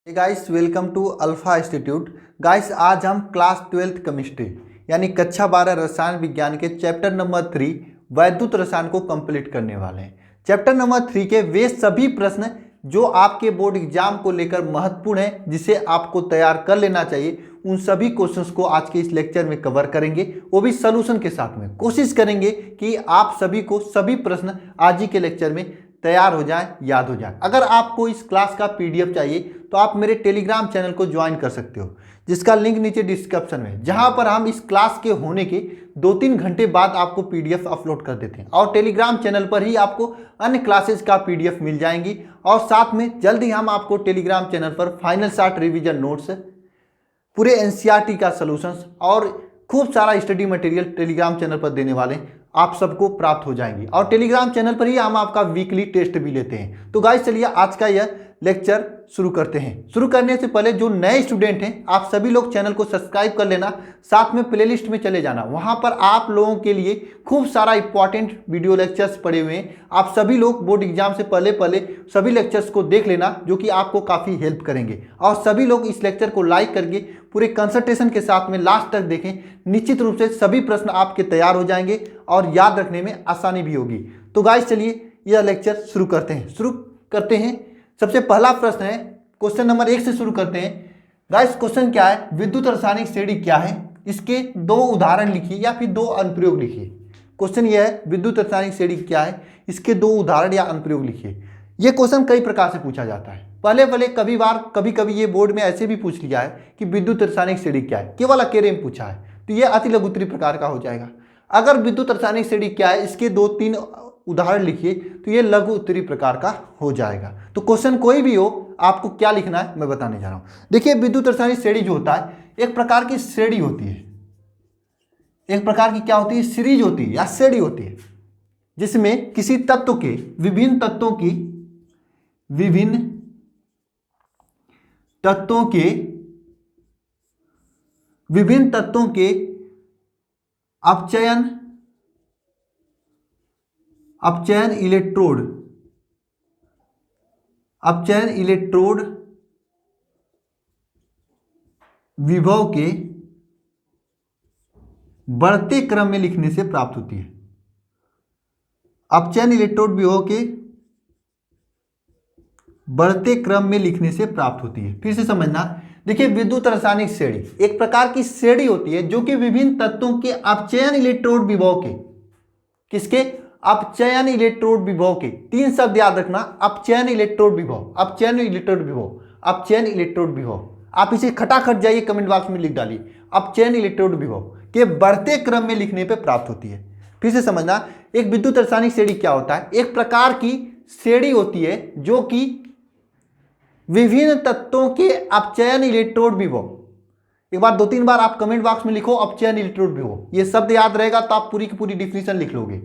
Guys welcome to Alpha Institute. Guys आज हम class 12th chemistry यानी कक्षा 12 रसायन विज्ञान के चैप्टर नंबर 3 वैद्युत रसायन को कंप्लीट करने वाले हैं। चैप्टर नंबर 3 के वे सभी प्रश्न जो आपके बोर्ड एग्जाम को लेकर महत्वपूर्ण है, जिसे आपको तैयार कर लेना चाहिए, उन सभी क्वेश्चंस को आज के इस लेक्चर में कवर करेंगे, वो भी सॉल्यूशन के साथ में। कोशिश करेंगे कि आप सभी को सभी प्रश्न आज ही के लेक्चर में तैयार हो जाए, याद हो जाए। अगर आपको इस क्लास का पीडीएफ चाहिए तो आप मेरे टेलीग्राम चैनल को ज्वाइन कर सकते हो, जिसका लिंक नीचे डिस्क्रिप्शन में है, जहां पर हम इस क्लास के होने के 2-3 घंटे बाद आपको पीडीएफ अपलोड कर देते हैं। और टेलीग्राम चैनल पर ही आपको अन्य क्लासेज का पीडीएफ मिल जाएंगी। और साथ में जल्द ही हम आपको टेलीग्राम चैनल पर फाइनल शॉर्ट रिविजन नोट्स, पूरे एनसीईआरटी का सॉल्यूशंस और खूब सारा स्टडी मटेरियल टेलीग्राम चैनल पर देने वाले हैं, आप सबको प्राप्त हो जाएंगी। और टेलीग्राम चैनल पर ही हम आपका वीकली टेस्ट भी लेते हैं। तो गाइस चलिए आज का यह लेक्चर शुरू करते हैं। शुरू करने से पहले जो नए स्टूडेंट हैं, आप सभी लोग चैनल को सब्सक्राइब कर लेना, साथ में प्लेलिस्ट में चले जाना, वहां पर आप लोगों के लिए खूब सारा इंपॉर्टेंट वीडियो लेक्चर्स पड़े हुए हैं। आप सभी लोग बोर्ड एग्जाम से पहले सभी लेक्चर्स को देख लेना, जो कि आपको काफ़ी हेल्प करेंगे। और सभी लोग इस लेक्चर को लाइक करके पूरे कंसंट्रेशन के साथ में लास्ट तक देखें। निश्चित रूप से सभी प्रश्न आपके तैयार हो जाएंगे और याद रखने में आसानी भी होगी। तो गाइस चलिए यह लेक्चर शुरू करते हैं। सबसे पहला प्रश्न है, क्वेश्चन नंबर 1 से शुरू करते हैं। गाइस क्वेश्चन क्या है, विद्युत रासायनिक श्रेणी क्या है, इसके 2 उदाहरण लिखिए या फिर 2 अनुप्रयोग लिखिए। क्वेश्चन यह है, विद्युत रासायनिक श्रेणी क्या है, इसके 2 उदाहरण या अनुप्रयोग लिखिए। यह क्वेश्चन कई प्रकार से पूछा जाता है। पहले कभी ये बोर्ड में ऐसे भी पूछ लिया है कि विद्युत रासायनिक श्रेणी क्या है, केवल अकेले में पूछा है, तो यह अति लघु उत्तरीय प्रकार का हो जाएगा। अगर विद्युत रासायनिक श्रेणी क्या है, इसके 2-3 उदाहरण लिखिए, तो ये लघु उत्तरीय प्रकार का हो जाएगा। तो क्वेश्चन कोई भी हो, आपको क्या लिखना है मैं बताने जा रहा हूं। देखिए विद्युत रासायनिक श्रेणी जो होता है, एक प्रकार की श्रेणी होती है, एक प्रकार की क्या होती है, सीरीज होती है या श्रेणी होती है, जिसमें किसी तत्व के विभिन्न तत्वों के अपचयन इलेक्ट्रोड विभव के बढ़ते क्रम में लिखने से प्राप्त होती है। अपचयन इलेक्ट्रोड विभव के बढ़ते क्रम में लिखने से प्राप्त होती है। फिर से समझना, देखिए विद्युत रासायनिक श्रेणी एक प्रकार की श्रेणी होती है जो कि विभिन्न तत्वों के अपचयन इलेक्ट्रोड विभव के, किसके, अपचयन इलेक्ट्रोड विभव के, 3 शब्द याद रखना, अपचयन इलेक्ट्रोड विभव। आप इसे खटाखट जाइए कमेंट बॉक्स में लिख डालिए, अपचयन इलेक्ट्रोड विभव के बढ़ते क्रम में लिखने पर प्राप्त होती है। फिर से समझना, एक विद्युत रासायनिक श्रेणी क्या होता है, एक प्रकार की श्रेणी होती है जो कि विभिन्न तत्वों के अपचयन इलेक्ट्रोड विभव, एक बार 2-3 बार आप कमेंट बॉक्स में लिखो अपचयन इलेक्ट्रोड विभव, ये शब्द याद रहेगा तो आप पूरी की पूरी डिफिनीशन लिख लोगे।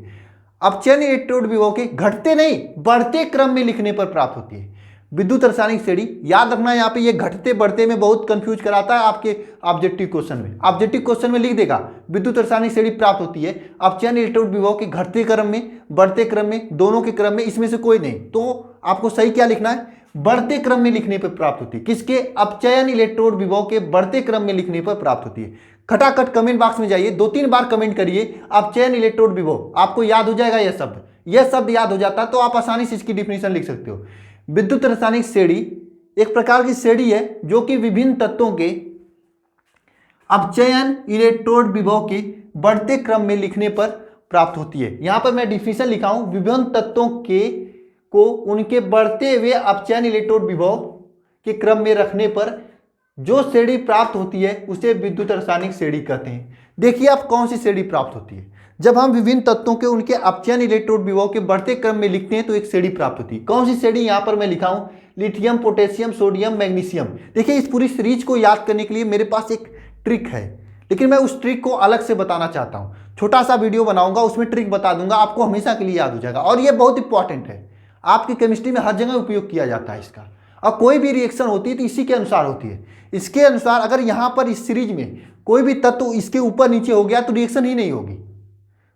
अपचयन इलेक्ट्रोड विभव के घटते नहीं बढ़ते क्रम में लिखने पर प्राप्त होती है विद्युत रासायनिक श्रेणी। याद रखना, यहाँ पे ये घटते बढ़ते में बहुत कंफ्यूज कराता है आपके ऑब्जेक्टिव क्वेश्चन में लिख देगा विद्युत रासायनिक श्रेणी प्राप्त होती है अपचयन इलेक्ट्रोड विभव के घटते क्रम में, बढ़ते क्रम में, दोनों के क्रम में, इसमें से कोई नहीं। तो आपको सही क्या लिखना है, बढ़ते क्रम में लिखने पर प्राप्त होती है, किसके, अपचयन इलेक्ट्रोड विभव के बढ़ते क्रम में लिखने पर प्राप्त होती है। खटाखट कमेंट बॉक्स में जाइए, 2-3 बार कमेंट करिए अपचयन इलेक्ट्रोड विभव, आपको याद हो जाएगा यह शब्द याद हो जाता है तो आप आसानी से इसकी डिफिनीशन लिख सकते हो। विद्युत रासायनिक श्रेणी एक प्रकार की श्रेणी है जो कि विभिन्न तत्वों के अपचयन इलेक्ट्रोड विभव के बढ़ते क्रम में लिखने पर प्राप्त होती है। यहां पर मैं डिफिनीशन लिखा हूं, विभिन्न तत्वों को उनके बढ़ते हुए अपचयन इलेक्ट्रोड विभव के क्रम में रखने पर जो श्रेणी प्राप्त होती है उसे विद्युत रासायनिक श्रेणी कहते हैं। देखिए आप कौन सी श्रेणी प्राप्त होती है, जब हम विभिन्न तत्वों के उनके अपचयन इलेक्ट्रोड विभव के बढ़ते क्रम में लिखते हैं तो एक श्रेणी प्राप्त होती है। कौन सी श्रेणी, यहां पर मैं लिखा हूं लिथियम, पोटेशियम, सोडियम, मैग्नीशियम। देखिए इस पूरी सीरीज को याद करने के लिए मेरे पास एक ट्रिक है, लेकिन मैं उस ट्रिक को अलग से बताना चाहता हूं। छोटा सा वीडियो बनाऊंगा, उसमें ट्रिक बता दूंगा, आपको हमेशा के लिए याद हो जाएगा। और यह बहुत इंपॉर्टेंट है, आपकी केमिस्ट्री में हर जगह उपयोग किया जाता है इसका। और कोई भी रिएक्शन होती है तो इसी के अनुसार होती है। इसके अनुसार अगर यहाँ पर इस सीरीज में कोई भी तत्व इसके ऊपर नीचे हो गया तो रिएक्शन ही नहीं होगी।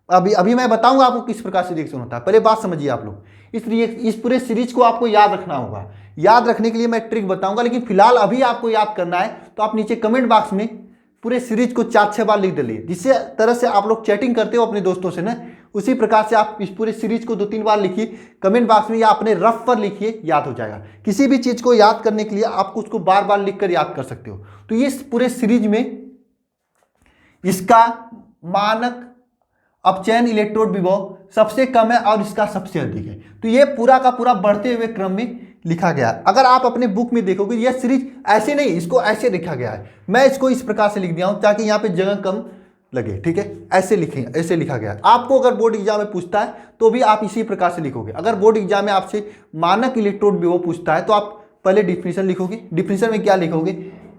अभी मैं बताऊंगा आपको किस प्रकार से रिएक्शन होता है, पहले बात समझिए आप लोग। इस पूरे सीरीज को आपको याद रखना होगा। याद रखने के लिए मैं ट्रिक बताऊंगा, लेकिन फिलहाल अभी आपको याद करना है तो आप नीचे कमेंट बॉक्स में पूरे सीरीज को 4-6 बार लिख डालिए। जिस तरह से आप लोग चैटिंग करते हो अपने दोस्तों से ना, उसी प्रकार से आप इस पूरे सीरीज को 2-3 बार लिखिए कमेंट बॉक्स में, या अपने रफ पर लिखिए, याद हो जाएगा। किसी भी चीज़ को याद करने के लिए आपको उसको बार बार लिख कर याद कर सकते हो। तो ये पूरे सीरीज में इसका मानक अपचयन इलेक्ट्रोड विभव सबसे कम है और इसका सबसे अधिक है। तो ये पूरा का पूरा बढ़ते हुए क्रम में लिखा गया है। अगर आप अपने बुक में देखोगे यह सीरीज ऐसे नहीं, इसको ऐसे लिखा गया है। मैं इसको इस प्रकार से लिख दिया हूं ताकि यहाँ पे जगह कम लगे, ठीक है। ऐसे लिखें, ऐसे लिखा गया है। आपको अगर बोर्ड एग्जाम में पूछता है तो भी आप इसी प्रकार से लिखोगे। अगर बोर्ड एग्जाम में आपसे मानक इलेक्ट्रोड विभव पूछता है तो आप पहले डिफिनीशन लिखोगे। डिफिनीशन में क्या लिखोगे?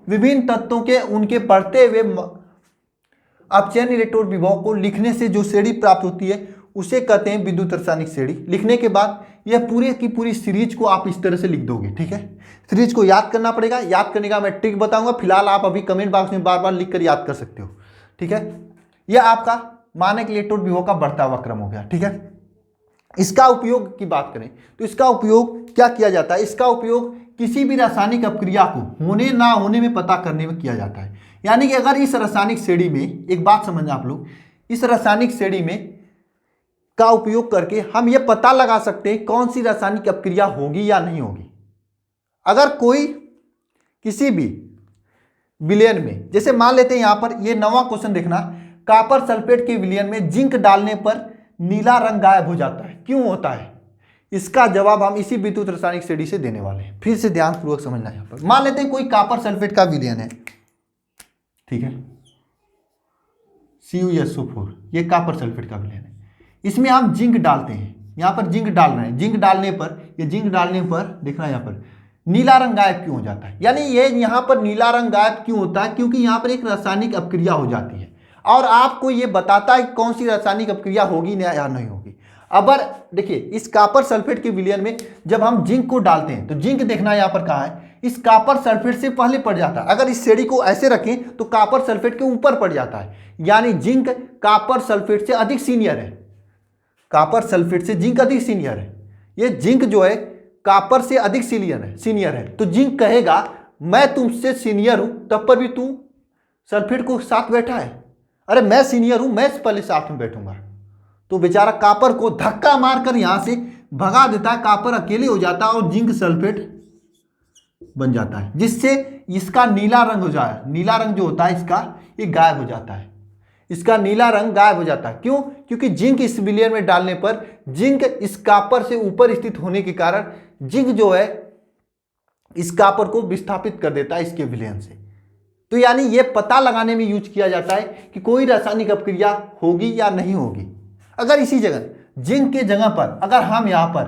विभिन्न तत्वों के उनके बढ़ते हुए अपचयन इलेक्ट्रोड विभव को लिखने से जो श्रेणी प्राप्त होती है उसे कहते हैं विद्युत रासायनिक श्रेणी। लिखने के बाद यह पूरे की पूरी सीरीज को आप इस तरह से लिख दोगे, ठीक है। सीरीज को याद करना पड़ेगा। याद करने का मैं ट्रिक बताऊंगा, फिलहाल आप अभी कमेंट बॉक्स में बार बार लिखकर याद कर सकते हो, ठीक है। यह आपका मानक इलेक्ट्रोड विभव का बढ़ता हुआ क्रम हो गया, ठीक है। इसका उपयोग की बात करें तो इसका उपयोग क्या किया जाता है? इसका उपयोग किसी भी रासायनिक अपक्रिया को होने ना होने में पता करने में किया जाता है। यानी कि अगर इस रासायनिक श्रेणी में, एक बात समझना आप लोग, इस रासायनिक श्रेणी में का उपयोग करके हम ये पता लगा सकते हैं कौन सी रासायनिक अपक्रिया होगी या नहीं होगी। अगर कोई किसी भी विलयन में, जैसे मान लेते हैं यहां पर ये 9वां क्वेश्चन देखना, कॉपर सल्फेट के विलयन में जिंक डालने पर नीला रंग गायब हो जाता है, क्यों होता है? इसका जवाब हम इसी विद्युत रासायनिक श्रेणी से देने वाले हैं। फिर से ध्यानपूर्वक समझना। यहां पर मान लेते हैं कोई कॉपर सल्फेट का विलयन है, ठीक है, CuSO4, ये कॉपर सल्फेट का विलयन है। इसमें हम जिंक डालते हैं, यहां पर जिंक डाल रहे हैं। जिंक डालने पर, ये जिंक डालने पर देखना यहां पर नीला रंग गायब क्यों हो जाता है? यानी ये यहां पर नीला रंग गायब क्यों होता है? क्योंकि यहां पर एक रासायनिक अपक्रिया हो जाती है और आपको ये बताता है कौन सी रासायनिक अपक्रिया होगी या नहीं होगी। अब देखिए इस कॉपर सल्फेट के विलयन में जब हम जिंक को डालते हैं तो जिंक देखना यहां पर कहां है? इस कॉपर सल्फेट से पहले पड़ जाता है। अगर इस श्रेणी को ऐसे रखें तो कॉपर सल्फेट के ऊपर पड़ जाता है, यानी जिंक कॉपर सल्फेट से अधिक सीनियर है। कॉपर सल्फेट से जिंक अधिक सीनियर है। ये जिंक जो है कॉपर से अधिक सीनियर है। तो जिंक कहेगा मैं तुमसे सीनियर हूं, तब पर भी तू सल्फेट को साथ बैठा है। अरे मैं सीनियर हूं, मैं पहले साथ में बैठूंगा। तो बेचारा कॉपर को धक्का मारकर यहां से भगा देता है, कॉपर अकेले हो जाता है और जिंक सल्फेट बन जाता है, जिससे इसका नीला रंग हो जाए। नीला रंग जो होता है इसका, ये गायब हो जाता है। इसका नीला रंग गायब हो जाता है। क्यों? क्योंकि जिंक इस विलयन में डालने पर जिंक इस कॉपर से ऊपर स्थित होने के कारण जिंक जो है इस कॉपर को विस्थापित कर देता है इसके विलयन से। तो यानी ये पता लगाने में यूज किया जाता है कि कोई रासायनिक अपक्रिया होगी या नहीं होगी। अगर इसी जगह जिंक के जगह पर अगर हम यहां पर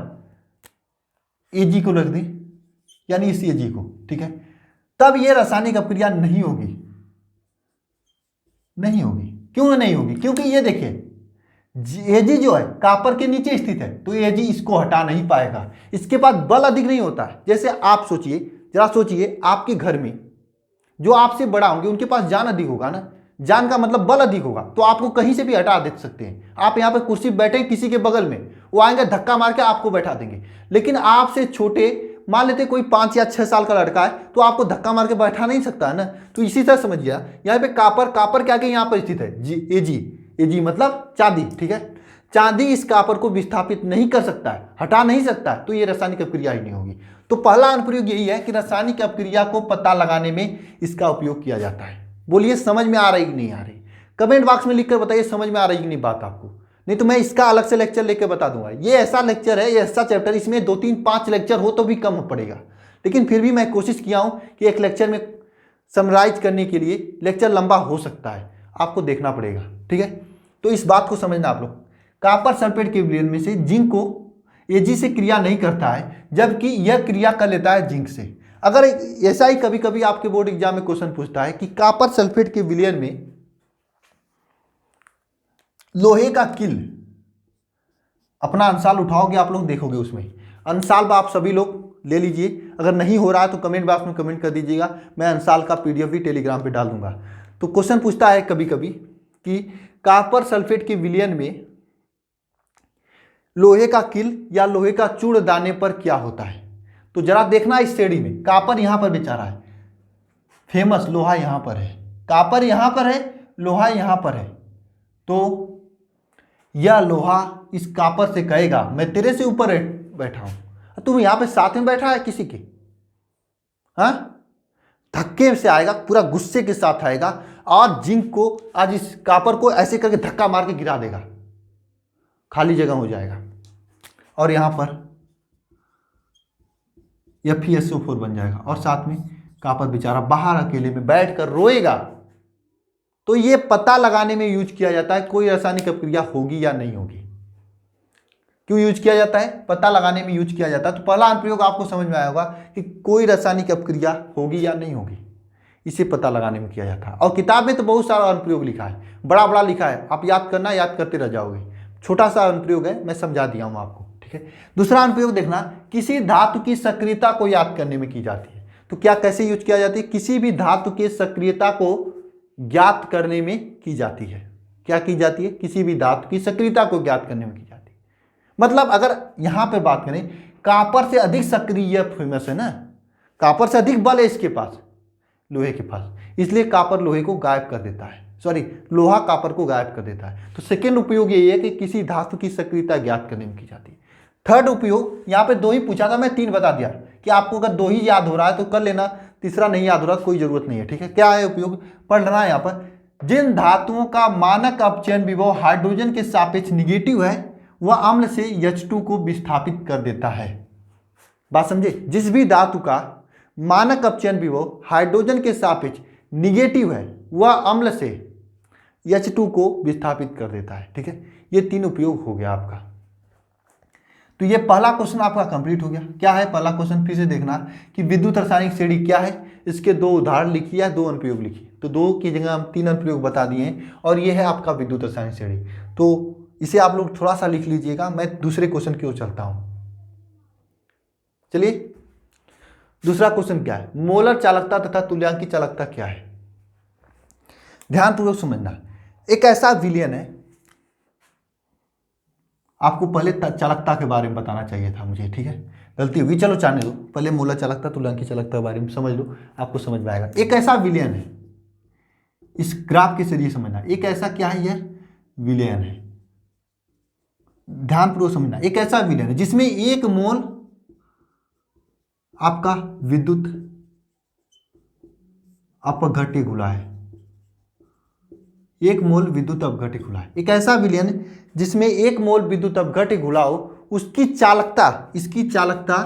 Ag को रख दें, यानी इस Ag को, ठीक है, तब ये रासायनिक अपक्रिया नहीं होगी। क्यों नहीं होगी? क्योंकि ये देखिए Ag जो है कॉपर के नीचे स्थित है, तो Ag इसको हटा नहीं पाएगा। इसके पास बल अधिक नहीं होता है। जैसे आप सोचिए, जरा सोचिए, आपके घर में जो आपसे बड़ा होंगे उनके पास जान अधिक होगा ना, जान का मतलब बल अधिक होगा, तो आपको कहीं से भी हटा दे सकते हैं। आप यहाँ पे कुर्सी पे बैठे किसी के बगल में, वो आएंगे धक्का मार के आपको बैठा देंगे। लेकिन आपसे छोटे, मान लेते कोई 5 या 6 साल का लड़का है, तो आपको धक्का मार के बैठा नहीं सकता है ना। तो इसी तरह समझिए यहाँ पे कॉपर क्या के यहाँ पर स्थित है Ag मतलब चांदी, ठीक है। चांदी इस कॉपर को विस्थापित नहीं कर सकता है, हटा नहीं सकता है, तो ये रासायनिक अपक्रिया ही नहीं होगी। तो पहला अनुप्रयोग यही है कि रासायनिक अपक्रिया को पता लगाने में इसका उपयोग किया जाता है। बोलिए समझ में आ रही कि नहीं आ रही? कमेंट बॉक्स में लिखकर बताइए समझ में आ रही कि नहीं बात आपको। नहीं तो मैं इसका अलग से लेक्चर लेकर बता दूंगा। ये ऐसा लेक्चर है, ये ऐसा चैप्टर, इसमें 2, 3, 5 लेक्चर हो तो भी कम पड़ेगा। लेकिन फिर भी मैं कोशिश किया हूं कि एक लेक्चर में समराइज करने के लिए लेक्चर लंबा हो सकता है, आपको देखना पड़ेगा, ठीक है। तो इस बात को समझना आप लोग। कॉपर सल्फेट के विलयन में से जिंक को Ag से क्रिया नहीं करता है, जबकि यह क्रिया कर लेता है जिंक से। अगर ऐसा ही कभी कभी आपके बोर्ड एग्जाम में क्वेश्चन पूछता है कि कॉपर सल्फेट के विलयन में लोहे का किल, अपना अंशाल उठाओगे आप लोग, देखोगे उसमें अंशाल आप सभी लोग ले लीजिए। अगर नहीं हो रहा है तो कमेंट बॉक्स में कमेंट कर दीजिएगा, मैं अंशाल का PDF भी टेलीग्राम पे डाल दूंगा। तो क्वेश्चन पूछता है कभी कभी कि कॉपर सल्फेट के विलयन में लोहे का किल या लोहे का चूर्ण डालने पर क्या होता है। तो जरा देखना इस श्रेणी में कॉपर यहां पर बेचा रहा है, फेमस लोहा यहां पर है, कॉपर यहां पर है, लोहा यहां पर है। तो यह लोहा इस कॉपर से कहेगा मैं तेरे से ऊपर बैठा हूं, तुम यहां पे साथ में बैठा है किसी के, हाँ, धक्के से आएगा, पूरा गुस्से के साथ आएगा और जिंक को आज इस कॉपर को ऐसे करके धक्का मार के गिरा देगा, खाली जगह हो जाएगा और यहां पर FeSO4 बन जाएगा और साथ में कॉपर बेचारा बाहर अकेले में बैठकर रोएगा। तो ये पता लगाने में यूज किया जाता है कोई रासायनिक अपक्रिया होगी या नहीं होगी। क्यों यूज किया जाता है? पता लगाने में यूज किया जाता है। तो पहला अनुप्रयोग आपको समझ में आया होगा कि कोई रासायनिक अपक्रिया होगी या नहीं होगी, इसे पता लगाने में किया जाता है। और किताब में तो बहुत सारा अनुप्रयोग लिखा है, बड़ा बड़ा लिखा है, आप याद करना, याद करते रह जाओगे। छोटा सा अनुप्रयोग है, मैं समझा दिया हूँ आपको, ठीक है। दूसरा अनुप्रयोग देखना, किसी धातु की सक्रियता को याद करने में की जाती है। तो क्या कैसे यूज किया जाती है? किसी भी धातु की सक्रियता को ज्ञात करने में की जाती है। क्या की जाती है? किसी भी धातु की सक्रियता को ज्ञात करने में की जाती है। मतलब अगर यहां पे बात करें, कॉपर से अधिक सक्रिय फेमस है ना, कॉपर से अधिक बल है इसके पास, लोहे के पास, इसलिए कॉपर लोहे को गायब कर देता है, सॉरी लोहा कॉपर को गायब कर देता है। तो सेकेंड उपयोग यही है कि किसी धातु की सक्रियता ज्ञात करने में की जाती है। थर्ड उपयोग, यहाँ पे 2 ही पूछा था, मैं 3 बता दिया कि आपको अगर 2 ही याद हो रहा है तो कर लेना, तीसरा नहीं याद हो रहा कोई जरूरत नहीं है, ठीक है। क्या है उपयोग? पढ़ लेना यहाँ पर, जिन धातुओं का मानक अपचयन विभव हाइड्रोजन के सापेक्ष निगेटिव है वह अम्ल से H2 को विस्थापित कर देता है। बात समझे? जिस भी धातु का मानक अपचयन विभव हाइड्रोजन के सापेक्ष निगेटिव है वह अम्ल से H2 को विस्थापित कर देता है, ठीक है। ये 3 उपयोग हो गया आपका। तो ये पहला क्वेश्चन आपका कंप्लीट हो गया। क्या है पहला क्वेश्चन? फिर से देखना कि विद्युत रासायनिक श्रेणी क्या है, इसके 2 उदाहरण लिखिए या 2 अनुप्रयोग लिखिए। तो 2 की जगह हम 3 अनुप्रयोग बता दिए हैं और ये है आपका विद्युत रासायनिक श्रेणी। तो इसे आप लोग थोड़ा सा लिख लीजिएगा, मैं दूसरे क्वेश्चन की ओर चलता हूं। चलिए, दूसरा क्वेश्चन क्या है? मोलर चालकता तथा तुल्यांकी चालकता क्या है? ध्यानपूर्वक समझना। एक ऐसा विलयन है, आपको पहले चालकता के बारे में बताना चाहिए था मुझे, ठीक है, गलती हुई, चलो जाने दो, पहले मोलर चालकता तुल्यांकी चालकता के बारे में समझ लो, आपको समझ में आएगा। एक ऐसा विलयन है, इस ग्राफ के जरिए समझना, एक ऐसा क्या है, यह विलयन है, ध्यानपूर्वक समझना। एक ऐसा विलयन है जिसमें 1 मोल आपका विद्युत अपघट्य घुला है, 1 मोल विद्युत अपघट्य घुला है। एक ऐसा विलयन जिसमें 1 मोल विद्युत अपघट्य घुला हो, उसकी चालकता, इसकी चालकता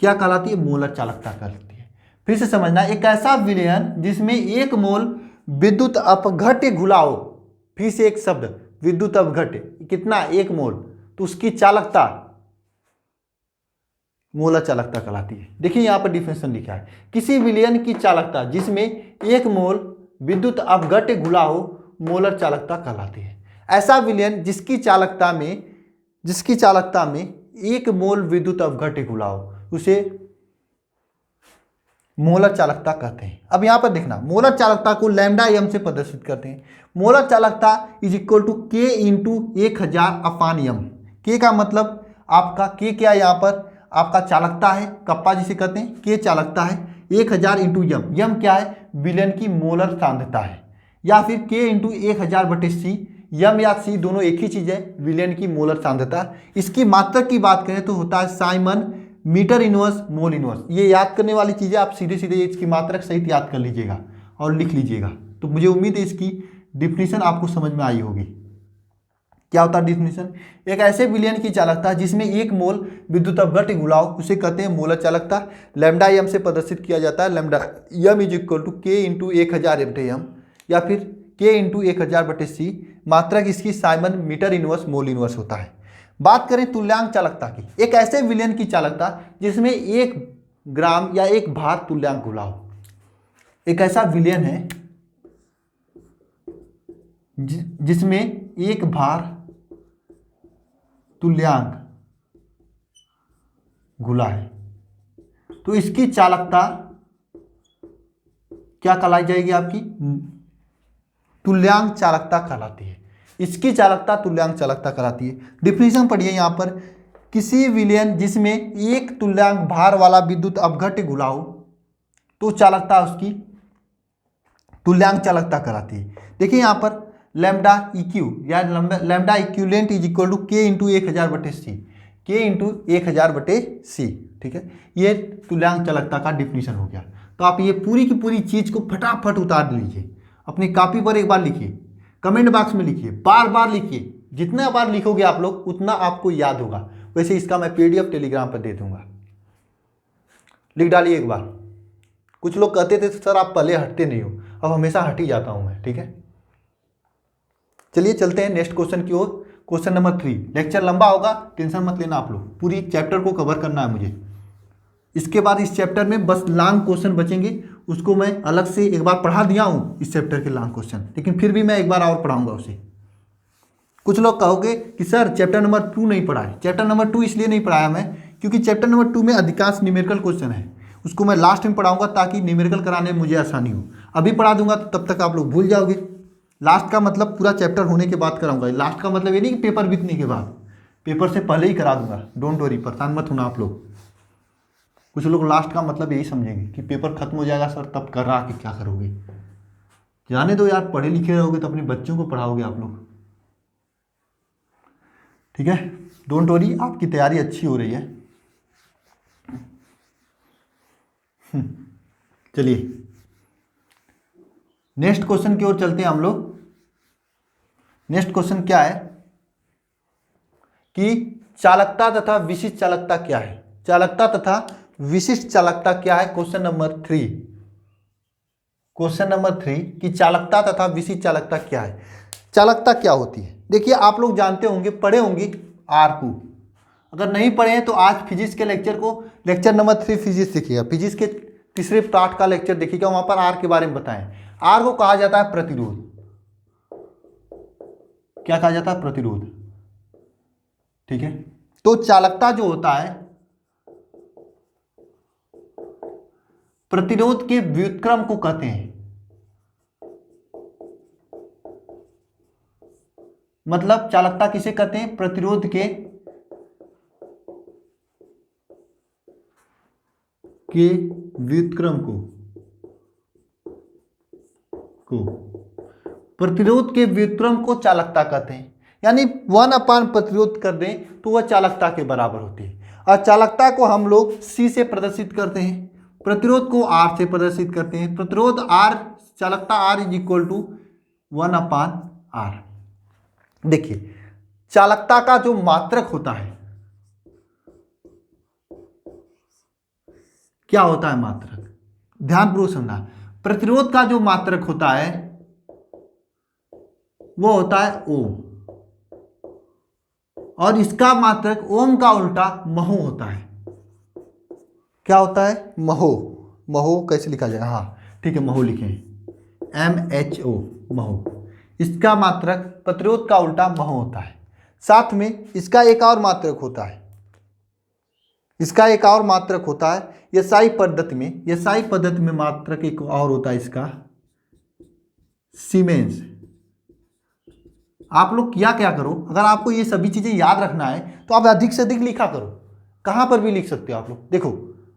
क्या कहलाती है? मोलर चालकता कहलाती है। फिर से समझना, एक ऐसा विलयन जिसमें 1 मोल विद्युत अपघट्य घुला हो, फिर से एक शब्द विद्युत अपघट्य, कितना? 1 मोल, तो उसकी चालकता मोलर चालकता कहलाती है। देखिए यहां पर डिफिनेशन लिखा है, किसी विलयन की चालकता जिसमें 1 मोल विद्युत अपघट्य घुला हो मोलर चालकता कहलाती है। ऐसा विलयन जिसकी चालकता में 1 मोल विद्युत अपघट्य घुला हो उसे मोलर चालकता कहते हैं। अब यहां पर देखना, मोलर चालकता को लैम्डा एम से प्रदर्शित करते हैं। मोलर चालकता is equal to K × 1000 upon m। के का मतलब आपका के क्या है? यहाँ पर आपका चालकता है, कप्पा जिसे कहते हैं, के चालकता है, 1000 × m। m क्या है? विलयन की मोलर सांद्रता है, या फिर K × 1000/c। m या c दोनों एक ही चीज है, विलयन की मोलर सांद्रता। इसकी मात्रक की बात करें तो होता है siemens metre inverse mole inverse. ये याद करने वाली चीजें आप सीधे सीधे इसकी मात्रक सहित याद कर लीजिएगा और लिख लीजिएगा। तो मुझे उम्मीद है इसकी डिफिनीशन आपको समझ में आई होगी। क्या होता है डिफिनीशन? एक ऐसे विलयन की चालकता जिसमें 1 मोल विद्युत अपघट्य घुला हो उसे कहते हैं मोलर चालकता। लैम्डा एम से प्रदर्शित किया जाता है। Lambda M is equal to K × 1000/m या फिर K × 1000/c। मात्रक इसकी siemens metre inverse mole inverse होता है। बात करें तुल्यांक चालकता की, एक ऐसे विलयन की चालकता जिसमें 1 ग्राम या 1 भार तुल्यांक घुला हो। एक ऐसा विलयन है जिसमें 1 भार तुल्यांक घुला है, तो इसकी चालकता क्या कहलाई जाएगी? आपकी तुल्यांक चालकता कहलाती है। इसकी चालकता तुल्यांक चालकता कहलाती है। डिफिनीशन पढ़िए यहाँ पर, किसी विलयन जिसमें एक तुल्यांक भार वाला विद्युत अपघट्य घुला हो तो चालकता उसकी तुल्यांक चालकता कराती है। देखिए यहाँ पर लैम्डा इक्यू या lambda equivalent is equal to K into 1000/c, K into 1000/c। ठीक है, ये तुल्यांक चालकता का डिफिनीशन हो गया। तो आप ये पूरी की पूरी चीज़ को फटाफट उतार लीजिए, अपनी कॉपी पर एक बार लिखिए, कमेंट बॉक्स में लिखिए, बार बार लिखिए। जितना बार लिखोगे आप लोग उतना आपको याद होगा। वैसे इसका मैं PDF टेलीग्राम पर दे दूंगा, लिख डालिए एक बार। कुछ लोग कहते थे सर आप पहले हटते नहीं हो, अब हमेशा हट ही जाता हूं मैं। ठीक है, चलिए चलते हैं नेक्स्ट क्वेश्चन की ओर। Question number 3। लेक्चर लंबा होगा, टेंशन मत लेना आप लोग, पूरी चैप्टर को कवर करना है मुझे। इसके बाद इस चैप्टर में बस लॉन्ग क्वेश्चन बचेंगे, उसको मैं अलग से एक बार पढ़ा दिया हूँ इस चैप्टर के लॉन्ग क्वेश्चन, लेकिन फिर भी मैं एक बार और पढ़ाऊंगा उसे। कुछ लोग कहोगे कि सर चैप्टर नंबर 2 नहीं पढ़ा है। चैप्टर नंबर 2 इसलिए नहीं पढ़ाया मैं क्योंकि चैप्टर नंबर 2 में अधिकांश न्यूमेरिकल क्वेश्चन है, उसको मैं लास्ट में पढ़ाऊंगा ताकि न्यूमेरिकल कराने में मुझे आसानी हो। अभी पढ़ा दूंगा तो तब तक आप लोग भूल जाओगे। लास्ट का मतलब पूरा चैप्टर होने के बाद कराऊंगा। लास्ट का मतलब ये नहीं कि पेपर बीतने के बाद, पेपर से पहले ही करा दूंगा। डोंट वरी, परेशान मत होना आप लोग। कुछ लोग लास्ट का मतलब यही समझेंगे कि पेपर खत्म हो जाएगा सर तब कर रहा कि क्या करोगे। जाने दो यार, पढ़े लिखे रहोगे तो अपने बच्चों को पढ़ाओगे आप लोग। ठीक है, डोंट वरी, आपकी तैयारी अच्छी हो रही है। चलिए नेक्स्ट क्वेश्चन की ओर चलते हैं हम लोग। नेक्स्ट क्वेश्चन क्या है कि चालकता तथा विशिष्ट चालकता क्या है। चालकता तथा विशिष्ट चालकता क्या है। Question number 3। क्वेश्चन नंबर 3 कि चालकता तथा विशिष्ट चालकता क्या है। चालकता क्या होती है। देखिए आप लोग जानते होंगे, पढ़े होंगे आर को। अगर नहीं पढ़े हैं तो आज फिजिक्स के लेक्चर को, लेक्चर नंबर 3 फिजिक्स देखिएगा, फिजिक्स के तीसरे पार्ट का लेक्चर देखिएगा, वहां पर आर के बारे में बताएं। आर को कहा जाता है प्रतिरोध। क्या कहा जाता है, प्रतिरोध। ठीक है, तो चालकता जो होता है प्रतिरोध के व्युत्क्रम को कहते हैं। मतलब चालकता किसे कहते हैं, प्रतिरोध के व्युत्क्रम को प्रतिरोध के व्युत्क्रम को चालकता कहते हैं। यानी 1/, प्रतिरोध कर दें तो वह चालकता के बराबर होती है। और चालकता को हम लोग C से प्रदर्शित करते हैं, प्रतिरोध को R से प्रदर्शित करते हैं। प्रतिरोध R, चालकता R is equal to 1/R। देखिए चालकता का जो मात्रक होता है, क्या होता है मात्रक, ध्यानपूर्वक समझना। प्रतिरोध का जो मात्रक होता है वो होता है ओम, और इसका मात्रक ओम का उल्टा महो होता है। क्या होता है, महो। महो कैसे लिखा जाएगा, हाँ ठीक है, महो लिखें, MHO, महो। इसका मात्रक प्रतिरोध का उल्टा महो होता है। साथ में इसका एक और मात्रक होता है, इसका एक और मात्रक होता है SI पद्धति में। SI पद्धति में मात्रक एक और होता है इसका, सीमेंस। आप लोग क्या करो, अगर आपको ये सभी चीजें याद रखना है तो आप अधिक से अधिक लिखा करो। कहां पर भी लिख सकते हो आप लोग, देखो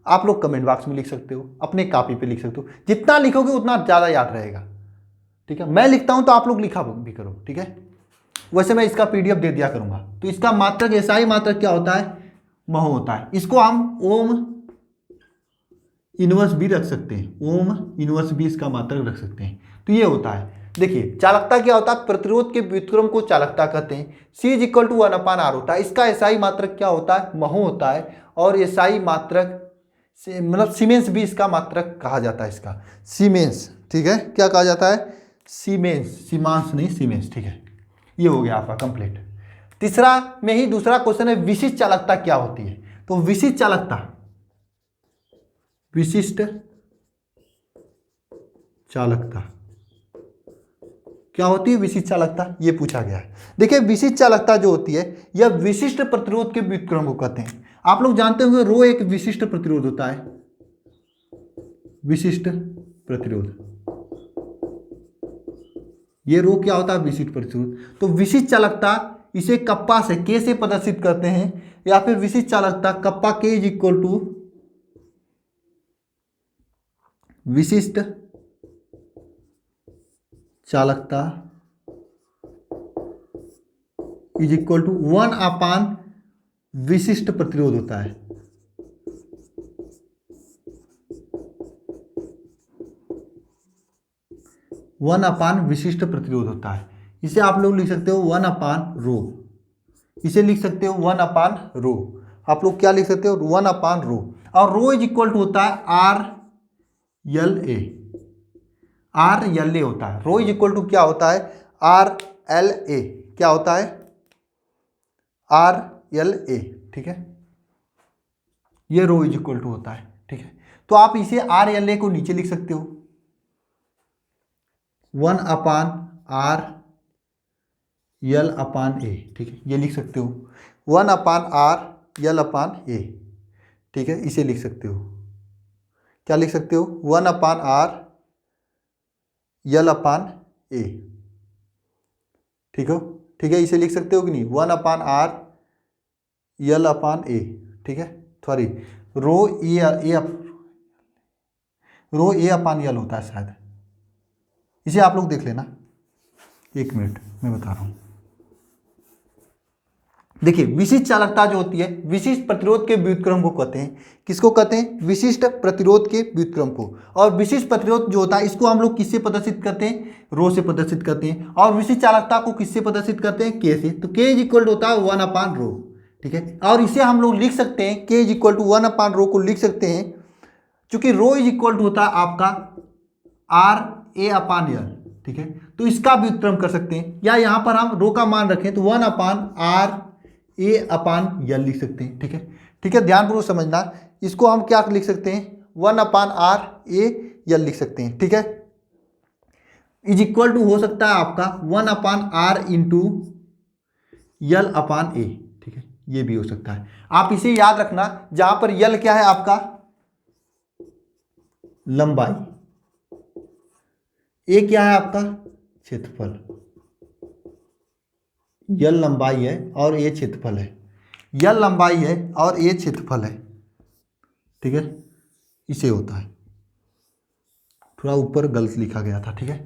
आप लोग कमेंट बॉक्स में लिख सकते हो, अपने कॉपी पे लिख सकते हो। जितना लिखोगे उतना ज्यादा याद रहेगा। ठीक है, मैं लिखता हूं तो आप लोग लिखा भी करो। ठीक है, वैसे मैं इसका PDF दे दिया करूंगा। तो इसका मात्रक SI मात्रक क्या होता है, महो होता है। इसको हम ओम इनवर्स भी रख सकते हैं, ओम इनवर्स भी इसका मात्रक रख सकते हैं। तो ये होता है। देखिए चालकता क्या होता है, प्रतिरोध के व्युत्क्रम को चालकता कहते हैं। C is equal to 1/R होता है। इसका SI मात्रक क्या होता है, महो होता है। और SI मात्रक से मतलब सीमेंस भी इसका मात्रक कहा जाता है, इसका सीमेंस। ठीक है, क्या कहा जाता है, सीमेंस, सीमांस नहीं सीमेंस। ठीक है, ये हो गया आपका कंप्लीट। तीसरा में ही दूसरा क्वेश्चन है विशिष्ट चालकता क्या होती है। तो विशिष्ट चालकता, विशिष्ट चालकता क्या होती है, विशिष्ट चालकता ये पूछा गया है। देखिए विशिष्ट चालकता जो होती है यह विशिष्ट प्रतिरोध के व्युत्क्रम को कहते हैं। आप लोग जानते होंगे रो एक विशिष्ट प्रतिरोध होता है, विशिष्ट प्रतिरोध। ये रो क्या होता है, विशिष्ट प्रतिरोध। तो विशिष्ट चालकता इसे कप्पा से, K से प्रदर्शित करते हैं। या फिर विशिष्ट चालकता कप्पा के इज इक्वल टू विशिष्ट चालकता इज इक्वल टू 1/, विशिष्ट प्रतिरोध होता है। वन अपान विशिष्ट प्रतिरोध होता है। इसे आप लोग लिख सकते हो 1/ρ। इसे लिख सकते हो 1/ρ। आप लोग क्या लिख सकते हो 1/ρ। और ρ इज इक्वल टू होता है RLA। RLA होता है। ρ इज इक्वल टू क्या होता है RLA। क्या होता है RLA। ठीक है, ये ρ इज इक्वल टू होता है। ठीक है, तो आप इसे RLA को नीचे लिख सकते हो 1/RLA। ठीक है, ये लिख सकते हो 1/RLA। ठीक है, इसे लिख सकते हो, क्या लिख सकते हो 1/RLA। ठीक हो, ठीक है, इसे लिख सकते हो कि नहीं 1/RLA। ठीक है, सॉरी ρ A/L होता है शायद। इसे आप लोग देख लेना, एक मिनट मैं बता रहा हूं। देखिए, विशिष्ट चालकता जो होती है विशिष्ट प्रतिरोध के व्युत्क्रम को कहते हैं। किसको कहते हैं विशिष्ट प्रतिरोध के व्युत्क्रम को। और विशिष्ट प्रतिरोध जो होता है इसको हम लोग किससे प्रदर्शित करते हैं ρ से प्रदर्शित करते हैं। और विशिष्ट चालकता को किससे प्रदर्शित करते हैं K से। तो K इज इक्वल टू होता है 1/ρ। ठीक है, और इसे हम लोग लिख सकते हैं K इज इक्वल टू 1/ρ को लिख सकते हैं, चूंकि ρ इज इक्वल टू होता है आपका RA/L। ठीक है, तो इसका व्युत्क्रम कर सकते हैं, या यहां पर हम ρ का मान रखें तो 1/RA/L लिख सकते हैं। ठीक है, ठीक है, ध्यानपूर्वक समझना। इसको हम क्या लिख सकते हैं 1/RA/L लिख सकते हैं। ठीक है, इज इक्वल टू हो सकता है आपका 1/R इंटू L/A। ठीक है, ये भी हो सकता है। आप इसे याद रखना, जहां पर L क्या है आपका लंबाई, ए क्या है आपका क्षेत्रफल। यल लंबाई है और ए क्षेत्रफल है। यल लंबाई है और ए क्षेत्रफल है। ठीक है, इसे होता है, थोड़ा ऊपर गलत लिखा गया था। ठीक है,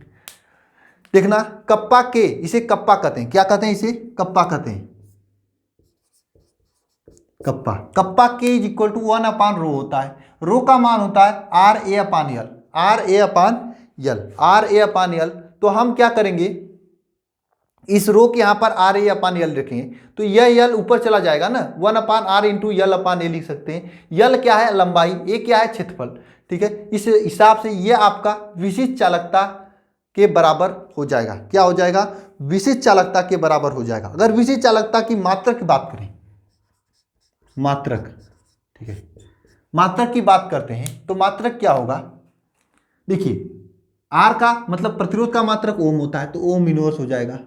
देखना कप्पा के, इसे कप्पा कहते हैं। क्या कहते हैं इसे कप्पा कहते हैं। कप्पा के इज इक्वल टू 1/ρ होता है। ρ का मान होता है RA/L। RA/L। तो हम क्या करेंगे इस रो के यहां पर RA/L रखेंगे तो यह यल ऊपर चला जाएगा ना, 1/R इंटू L/A लिख सकते हैं। यल क्या है लंबाई, ए क्या है क्षेत्रफल। ठीक है, इस हिसाब से यह आपका विशिष्ट चालकता के बराबर हो जाएगा। क्या हो जाएगा विशिष्ट चालकता के बराबर हो जाएगा। अगर विशिष्ट चालकता की मात्रक की बात करें, मात्रक, ठीक है, मात्रक की बात करते हैं तो मात्रक क्या होगा। देखिए आर का मतलब प्रतिरोध का मात्रक ओम होता है, तो ओम इनवर्स हो जाएगा,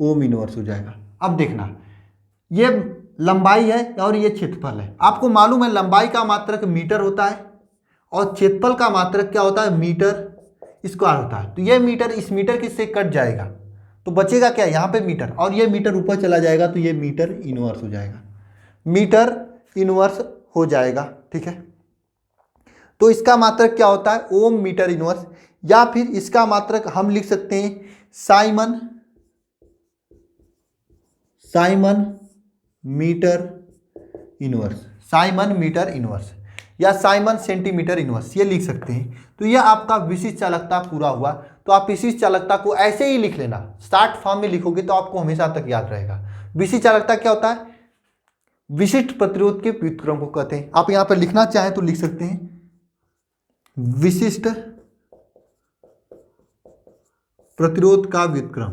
ओम इनवर्स हो जाएगा। अब देखना ये लंबाई है और ये क्षेत्रफल है। आपको मालूम है लंबाई का मात्रक मीटर होता है और क्षेत्रफल का मात्रक क्या होता है मीटर स्क्वायर होता है। तो ये मीटर इस मीटर किससे कट जाएगा तो बचेगा क्या यहाँ पे मीटर, और ये मीटर ऊपर चला जाएगा तो ये मीटर इनवर्स हो जाएगा, मीटर इनवर्स हो जाएगा। ठीक है, तो इसका मात्रक क्या होता है ओम मीटर इनवर्स, या फिर इसका मात्रक हम लिख सकते हैं siemens metre inverse, siemens metre inverse या साइमन सेंटीमीटर इनवर्स, ये लिख सकते हैं। तो यह आपका विशिष्ट चालकता पूरा हुआ। तो आप विशिष्ट चालकता को ऐसे ही लिख लेना, शॉर्ट फॉर्म में लिखोगे तो आपको हमेशा तक याद रहेगा। विशिष्ट चालकता क्या होता है विशिष्ट प्रतिरोध के व्युत्क्रम को कहते हैं। आप यहां पर लिखना चाहें तो लिख सकते हैं विशिष्ट प्रतिरोध का व्युत्क्रम।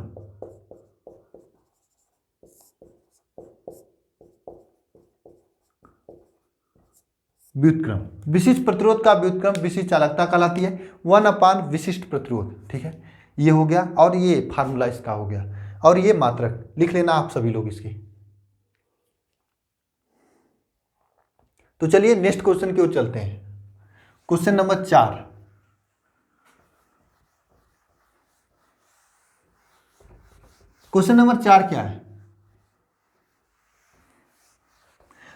व्युत्क्रम, विशिष्ट प्रतिरोध का व्युत्क्रम विशिष्ट चालकता कहलाती है, 1/, विशिष्ट प्रतिरोध। ठीक है, ये हो गया, और ये फार्मूला इसका हो गया, और ये मात्रक लिख लेना आप सभी लोग इसकी। तो चलिए नेक्स्ट क्वेश्चन की ओर चलते हैं। Question number 4। क्वेश्चन नंबर 4 क्या है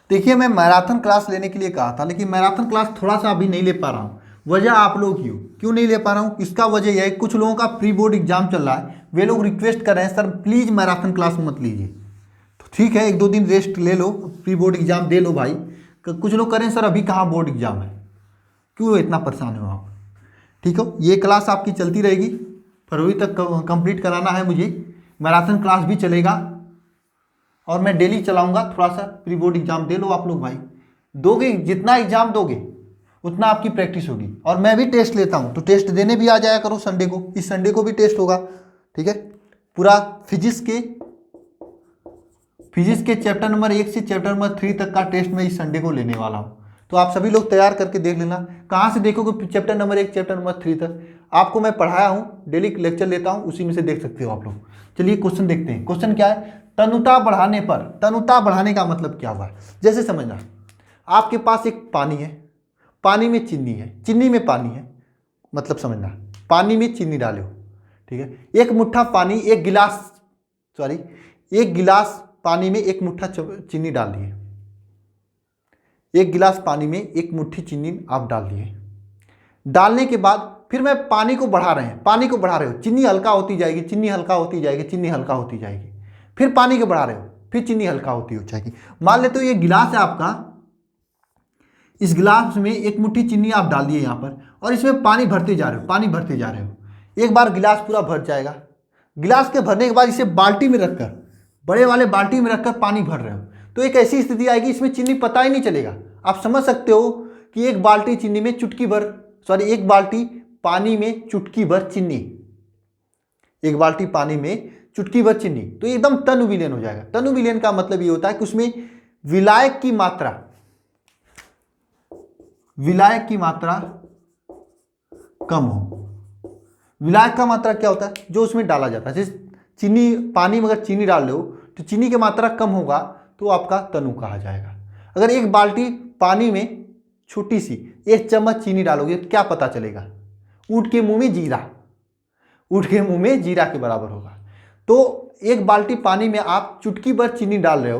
देखिए मैं मैराथन क्लास लेने के लिए कहा था, लेकिन मैराथन क्लास थोड़ा सा अभी नहीं ले पा रहा हूँ। वजह आप लोग क्यों नहीं ले पा रहा हूँ, इसका वजह यह है कुछ लोगों का प्री बोर्ड एग्जाम चल रहा है, वे लोग रिक्वेस्ट कर रहे हैं सर प्लीज़ मैराथन क्लास मत लीजिए। तो ठीक है, 1-2 दिन रेस्ट ले लो, प्री बोर्ड एग्जाम दे लो भाई। कुछ लोग करें सर अभी कहाँ बोर्ड एग्जाम है, क्यों इतना परेशान हो आप। ठीक हो, ये क्लास आपकी चलती रहेगी, फरवरी तक कंप्लीट कराना है मुझे। मैराथन क्लास भी चलेगा और मैं डेली चलाऊंगा। थोड़ा सा प्री बोर्ड एग्जाम दे लो आप लोग भाई, दोगे जितना एग्जाम दोगे उतना आपकी प्रैक्टिस होगी। और मैं भी टेस्ट लेता हूँ, तो टेस्ट देने भी आ जाया करो संडे को, इस संडे को भी टेस्ट होगा। ठीक है, पूरा फिजिक्स के चैप्टर नंबर 1 से चैप्टर नंबर 3 तक का टेस्ट मैं इस संडे को लेने वाला हूँ। तो आप सभी लोग तैयार करके देख लेना। कहाँ से देखोगे, चैप्टर नंबर 1 चैप्टर नंबर 3 तक आपको मैं पढ़ाया हूँ, डेली लेक्चर लेता हूँ, उसी में से देख सकते हो आप लोग। चलिए क्वेश्चन देखते हैं। क्वेश्चन क्या है, तनुता बढ़ाने पर, तनुता बढ़ाने का मतलब क्या हुआ। जैसे समझना, आपके पास एक पानी है, पानी में चीनी है, चीनी में पानी है, मतलब समझना पानी में चीनी डाले हो। ठीक है, एक मुट्ठा पानी, एक गिलास पानी में एक मुट्ठा चीनी डाल दिए, एक गिलास पानी में एक मुट्ठी चीनी आप डाल दिए। डालने के बाद फिर मैं पानी को बढ़ा रहे हो, चीनी हल्का होती जाएगी, चीनी हल्का होती जाएगी, फिर पानी को बढ़ा रहे हो, फिर चीनी हल्का होती हो जाएगी। मान लेते हो ये गिलास है आपका, इस गिलास में एक मुट्ठी चीनी आप डाल दिए यहाँ पर, और इसमें पानी भरते जा रहे हो। एक बार गिलास पूरा भर जाएगा। गिलास के भरने के बाद इसे बाल्टी में रखकर, बड़े वाले बाल्टी में रखकर पानी भर रहे हो, तो एक ऐसी स्थिति आएगी इसमें चीनी पता ही नहीं चलेगा। आप समझ सकते हो कि एक बाल्टी पानी में चुटकी भर चीनी, एक बाल्टी पानी में चुटकी भर चीनी, तो एकदम तनु विलीन हो जाएगा। तनु विलीन का मतलब ये होता है कि उसमें विलायक की मात्रा कम हो। विलायक का मात्रा क्या होता है, जो उसमें डाला जाता है। जैसे चीनी, पानी में अगर चीनी डाल लो तो चीनी की मात्रा कम होगा, तो आपका तनु कहा जाएगा। अगर एक बाल्टी पानी में छोटी सी 1 चम्मच चीनी डालोगे तो क्या पता चलेगा, ऊँट के मुंह में जीरा के बराबर होगा। तो एक बाल्टी पानी में आप चुटकी भर चीनी डाल रहे हो,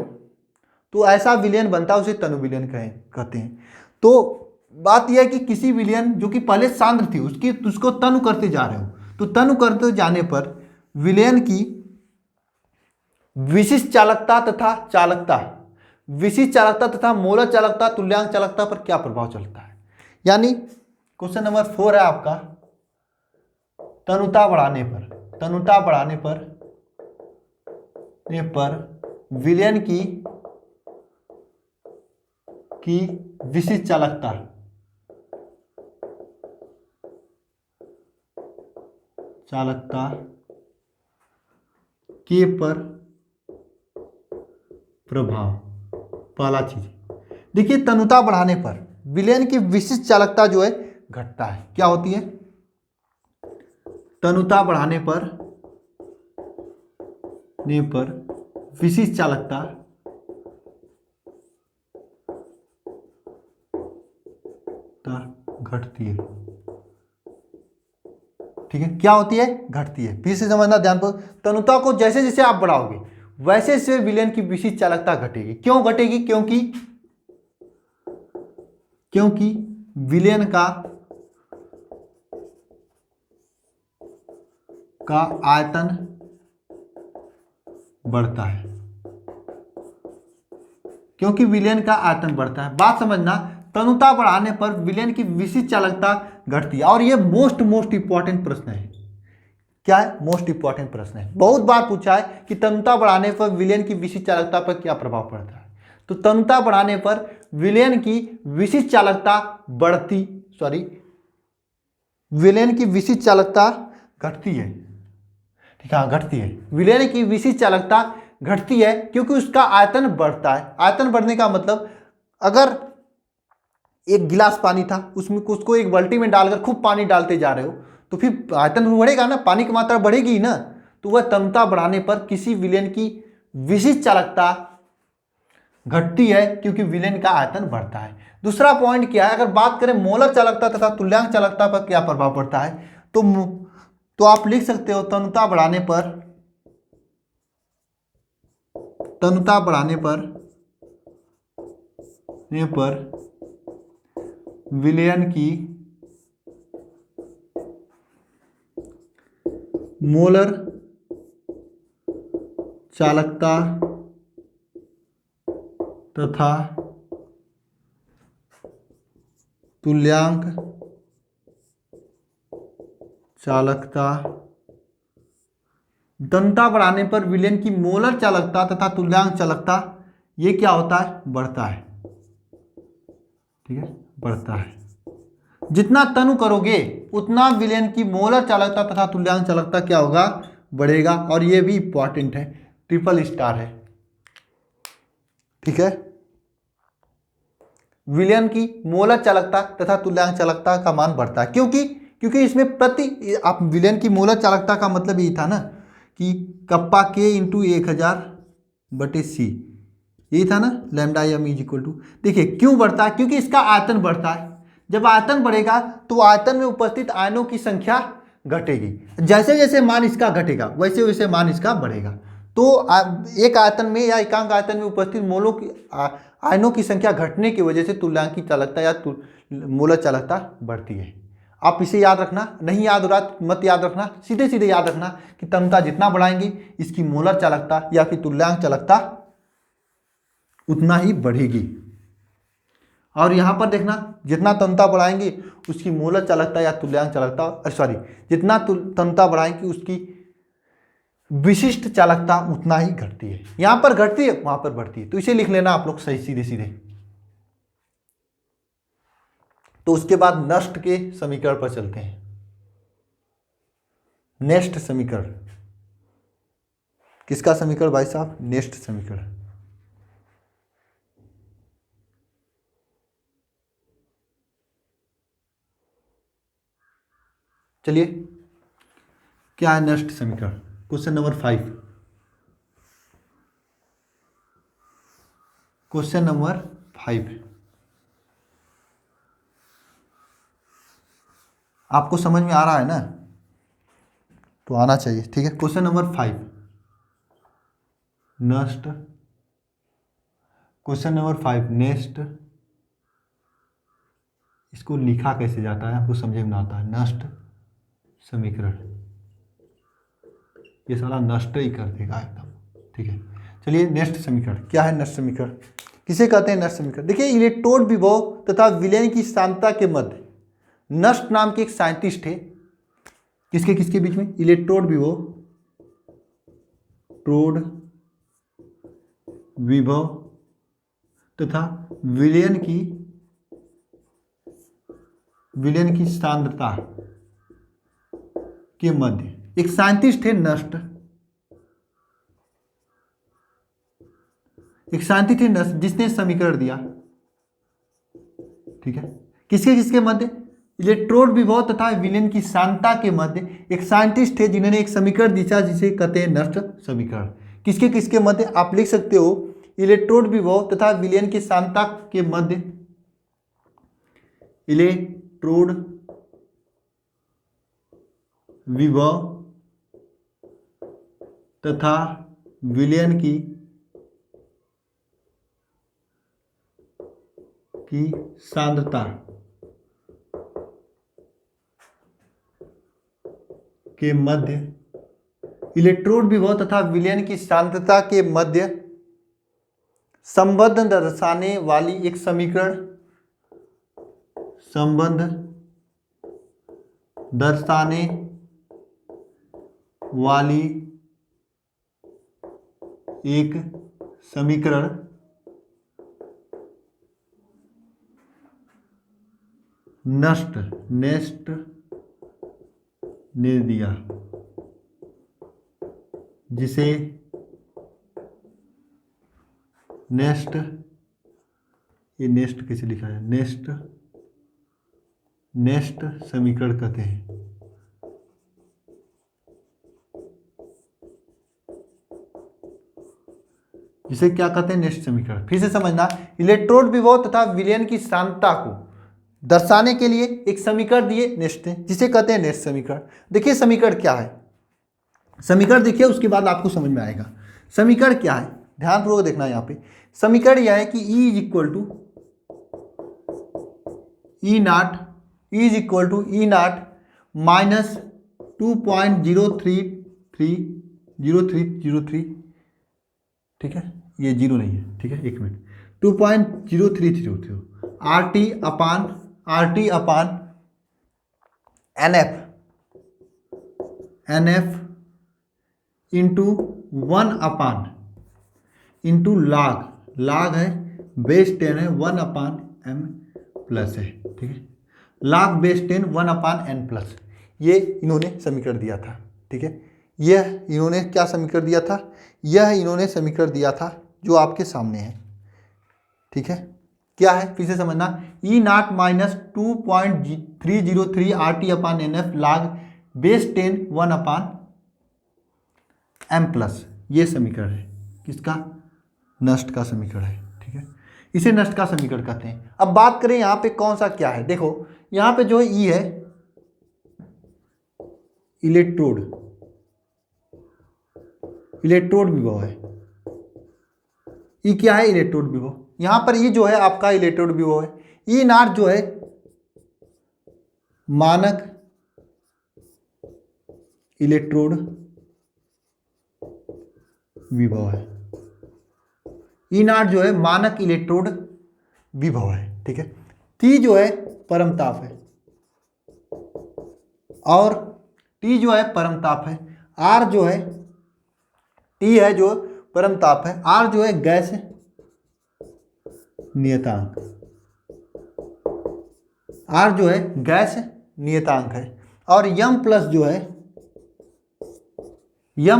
तो ऐसा विलयन बनता है, उसे तनु विलयन कहते हैं। तो बात यह है कि किसी विलयन जो कि पहले सांद्र थी उसको तनु करते जा रहे हो, तो तनु करते जाने पर विलयन की विशिष्ट चालकता तथा मोलर चालकता, तुल्यांक चालकता पर क्या प्रभाव चलता है। यानी क्वेश्चन नंबर 4 है आपका, तनुता बढ़ाने पर विलयन की विशिष्ट चालकता के पर प्रभाव। पहला चीज देखिए, तनुता बढ़ाने पर विलयन की विशिष्ट चालकता जो है घटता है। क्या होती है, तनुता बढ़ाने पर विशिष्ट चालकता घटती है। ठीक है, क्या होती है, घटती है। फिर से समझना ध्यान पर, तनुता को जैसे जैसे आप बढ़ाओगे वैसे वैसे विलयन की विशिष्ट चालकता घटेगी। क्यों घटेगी, क्योंकि विलयन का आयतन बढ़ता है, बात समझना, तनुता बढ़ाने पर विलयन की विशिष्ट चालकता घटती है। और ये मोस्ट इंपॉर्टेंट प्रश्न है। क्या है, मोस्ट इंपॉर्टेंट प्रश्न है, बहुत बार पूछा है कि तनुता बढ़ाने पर विलयन की विशिष्ट चालकता पर क्या प्रभाव पड़ता है। तो तनुता बढ़ाने पर विलयन की विशिष्ट चालकता घटती है। ठीक है, घटती है, विलयन की विशिष्ट चालकता घटती है क्योंकि उसका आयतन बढ़ता है। आयतन बढ़ने का मतलब, अगर एक गिलास पानी था, उसको एक बाल्टी में डालकर खूब पानी डालते जा रहे हो, तो फिर आयतन बढ़ेगा ना, पानी की मात्रा बढ़ेगी ना। तो वह तनुता बढ़ाने पर किसी विलयन की विशिष्ट चालकता घटती है क्योंकि विलयन का आयतन बढ़ता है। दूसरा पॉइंट क्या है, अगर बात करें मोलर चालकता तथा तुल्यांक चालकता पर क्या प्रभाव पड़ता है, तो आप लिख सकते हो, तनुता बढ़ाने पर पर विलयन की मोलर चालकता तथा तुल्यांक चालकता, दंता बढ़ाने पर विलयन की मोलर चालकता तथा तुल्यांक चालकता ये क्या होता है, बढ़ता है। ठीक है, बढ़ता है। जितना तनु करोगे उतना विलयन की मोलर चालकता तथा तुल्यांक चालकता क्या होगा, बढ़ेगा। और ये भी इंपॉर्टेंट है, ट्रिपल स्टार है। ठीक है, विलयन की मोलर चालकता तथा तुल्यांक चालकता का मान बढ़ता है। क्योंकि इसमें प्रति, आप विलयन की मोलर चालकता का मतलब यही था ना कि कप्पा के इंटू 1000/c, यही था ना, lambda M is equal to. देखिए क्यों बढ़ता है, क्योंकि इसका आयतन बढ़ता है। जब आयतन बढ़ेगा तो आयतन में उपस्थित आयनों की संख्या घटेगी। जैसे जैसे मान इसका घटेगा वैसे वैसे मान इसका बढ़ेगा। तो एक आयतन में या एकांक आयतन में उपस्थित मोलों की आयनों की संख्या घटने की वजह से तुल्यांकी चालकता या मोलर चालकता बढ़ती है। आप इसे याद रखना, नहीं याद हो रहा मत याद रखना, सीधे सीधे याद रखना कि तन्यता जितना बढ़ाएंगे इसकी मोलर चालकता या फिर तुल्यांक चालकता उतना ही बढ़ेगी। और यहाँ पर देखना, जितना तन्यता बढ़ाएंगे उसकी मोलर चालकता या तुल्यांक चालकता, जितना तन्यता बढ़ाएंगे उसकी विशिष्ट चालकता उतना ही घटती है। यहाँ पर घटती है वहाँ पर बढ़ती है, तो इसे लिख लेना आप लोग सही सीधे सीधे। तो उसके बाद नष्ट के समीकरण पर चलते हैं। नेस्ट समीकरण, किसका समीकरण भाई साहब, नेस्ट समीकरण। चलिए क्या है नेस्ट समीकरण, क्वेश्चन नंबर 5। क्वेश्चन नंबर 5 आपको समझ में आ रहा है ना, तो आना चाहिए। ठीक है, क्वेश्चन नंबर 5 नष्ट, क्वेश्चन नंबर 5 नेस्ट। इसको लिखा कैसे जाता है आपको समझ में आता है, नष्ट समीकरण। ये सारा नष्ट ही कर देगा एकदम। ठीक है, चलिए नेस्ट समीकरण क्या है। नेस्ट समीकरण किसे कहते हैं, नष्ट समीकरण। देखिए इलेक्ट्रोड विभव तथा विलयन की सांद्रता के मध्य नष्ट नाम के एक साइंटिस्ट है। किसके किसके बीच में, इलेक्ट्रोड विभव, ट्रोड विभव तथा विलयन की सांद्रता के मध्य एक साइंटिस्ट है नष्ट। एक साइंटिस्ट है नष्ट जिसने समीकरण दिया। ठीक है, किसके किसके मध्य, इलेक्ट्रोड विभव तथा विलयन की सांद्रता के मध्य एक साइंटिस्ट है जिन्होंने एक समीकरण दिया जिसे कहते हैं नष्ट समीकरण। किसके किसके मध्य, आप लिख सकते हो इलेक्ट्रोड विभव तथा विलयन की सांद्रता के मध्य, इलेक्ट्रोड विभव तथा विलयन की सांद्रता के मध्य, इलेक्ट्रोड विभव तथा विलयन की सांद्रता के मध्य संबंध दर्शाने वाली एक समीकरण, संबंध दर्शाने वाली एक समीकरण नष्ट नेस्ट ने दिया, जिसे नेस्ट, ये नेस्ट कैसे लिखा है, नेस्ट समीकरण कहते हैं। जिसे क्या कहते हैं, नेस्ट समीकरण। फिर से समझना, इलेक्ट्रोड विभव तथा विलयन की सांद्रता को दर्शाने के लिए एक समीकरण दिए नेस्ट ने, जिसे कहते हैं नेस्ट समीकरण। देखिए समीकरण क्या है, समीकरण देखिए उसके बाद आपको समझ में आएगा समीकरण क्या है। ध्यानपूर्वक देखना, यहाँ पे समीकरण यह है कि E is equal to E naught is equal to E naught minus 2.033, ठीक है, ये जीरो नहीं है, ठीक है, एक minute, 2.033 are T upon n F into 1 into लाग है बेस 10 है 1/m प्लस है, ठीक है, लाग बेस 10 1/n+, ये इन्होंने समीकरण दिया था, ठीक है। यह इन्होंने क्या समीकरण दिया था, यह इन्होंने समीकरण दिया था जो आपके सामने है, ठीक है। क्या है फिर से समझना, ई naught minus 2.303 R T upon n F लाग बेस 10 1/m+, ये समीकरण है किसका, नष्ट का समीकरण है, ठीक है, इसे नष्ट का समीकरण कहते हैं। अब बात करें यहाँ पे कौन सा क्या है, देखो यहाँ पे जो ई है इलेक्ट्रोड विभव है, ई क्या है, इलेक्ट्रोड विभव। यहाँ पर ई जो है आपका इलेक्ट्रोड विभव है, ई नाट जो है मानक इलेक्ट्रोड विभव है, ई नाट जो है मानक इलेक्ट्रोड विभव है, ठीक है। टी जो है परमताप है और टी जो है परमताप है, आर जो है, टी है जो परमताप है, आर जो है गैस नियतांक, आर जो है गैस नियतांक है, और यम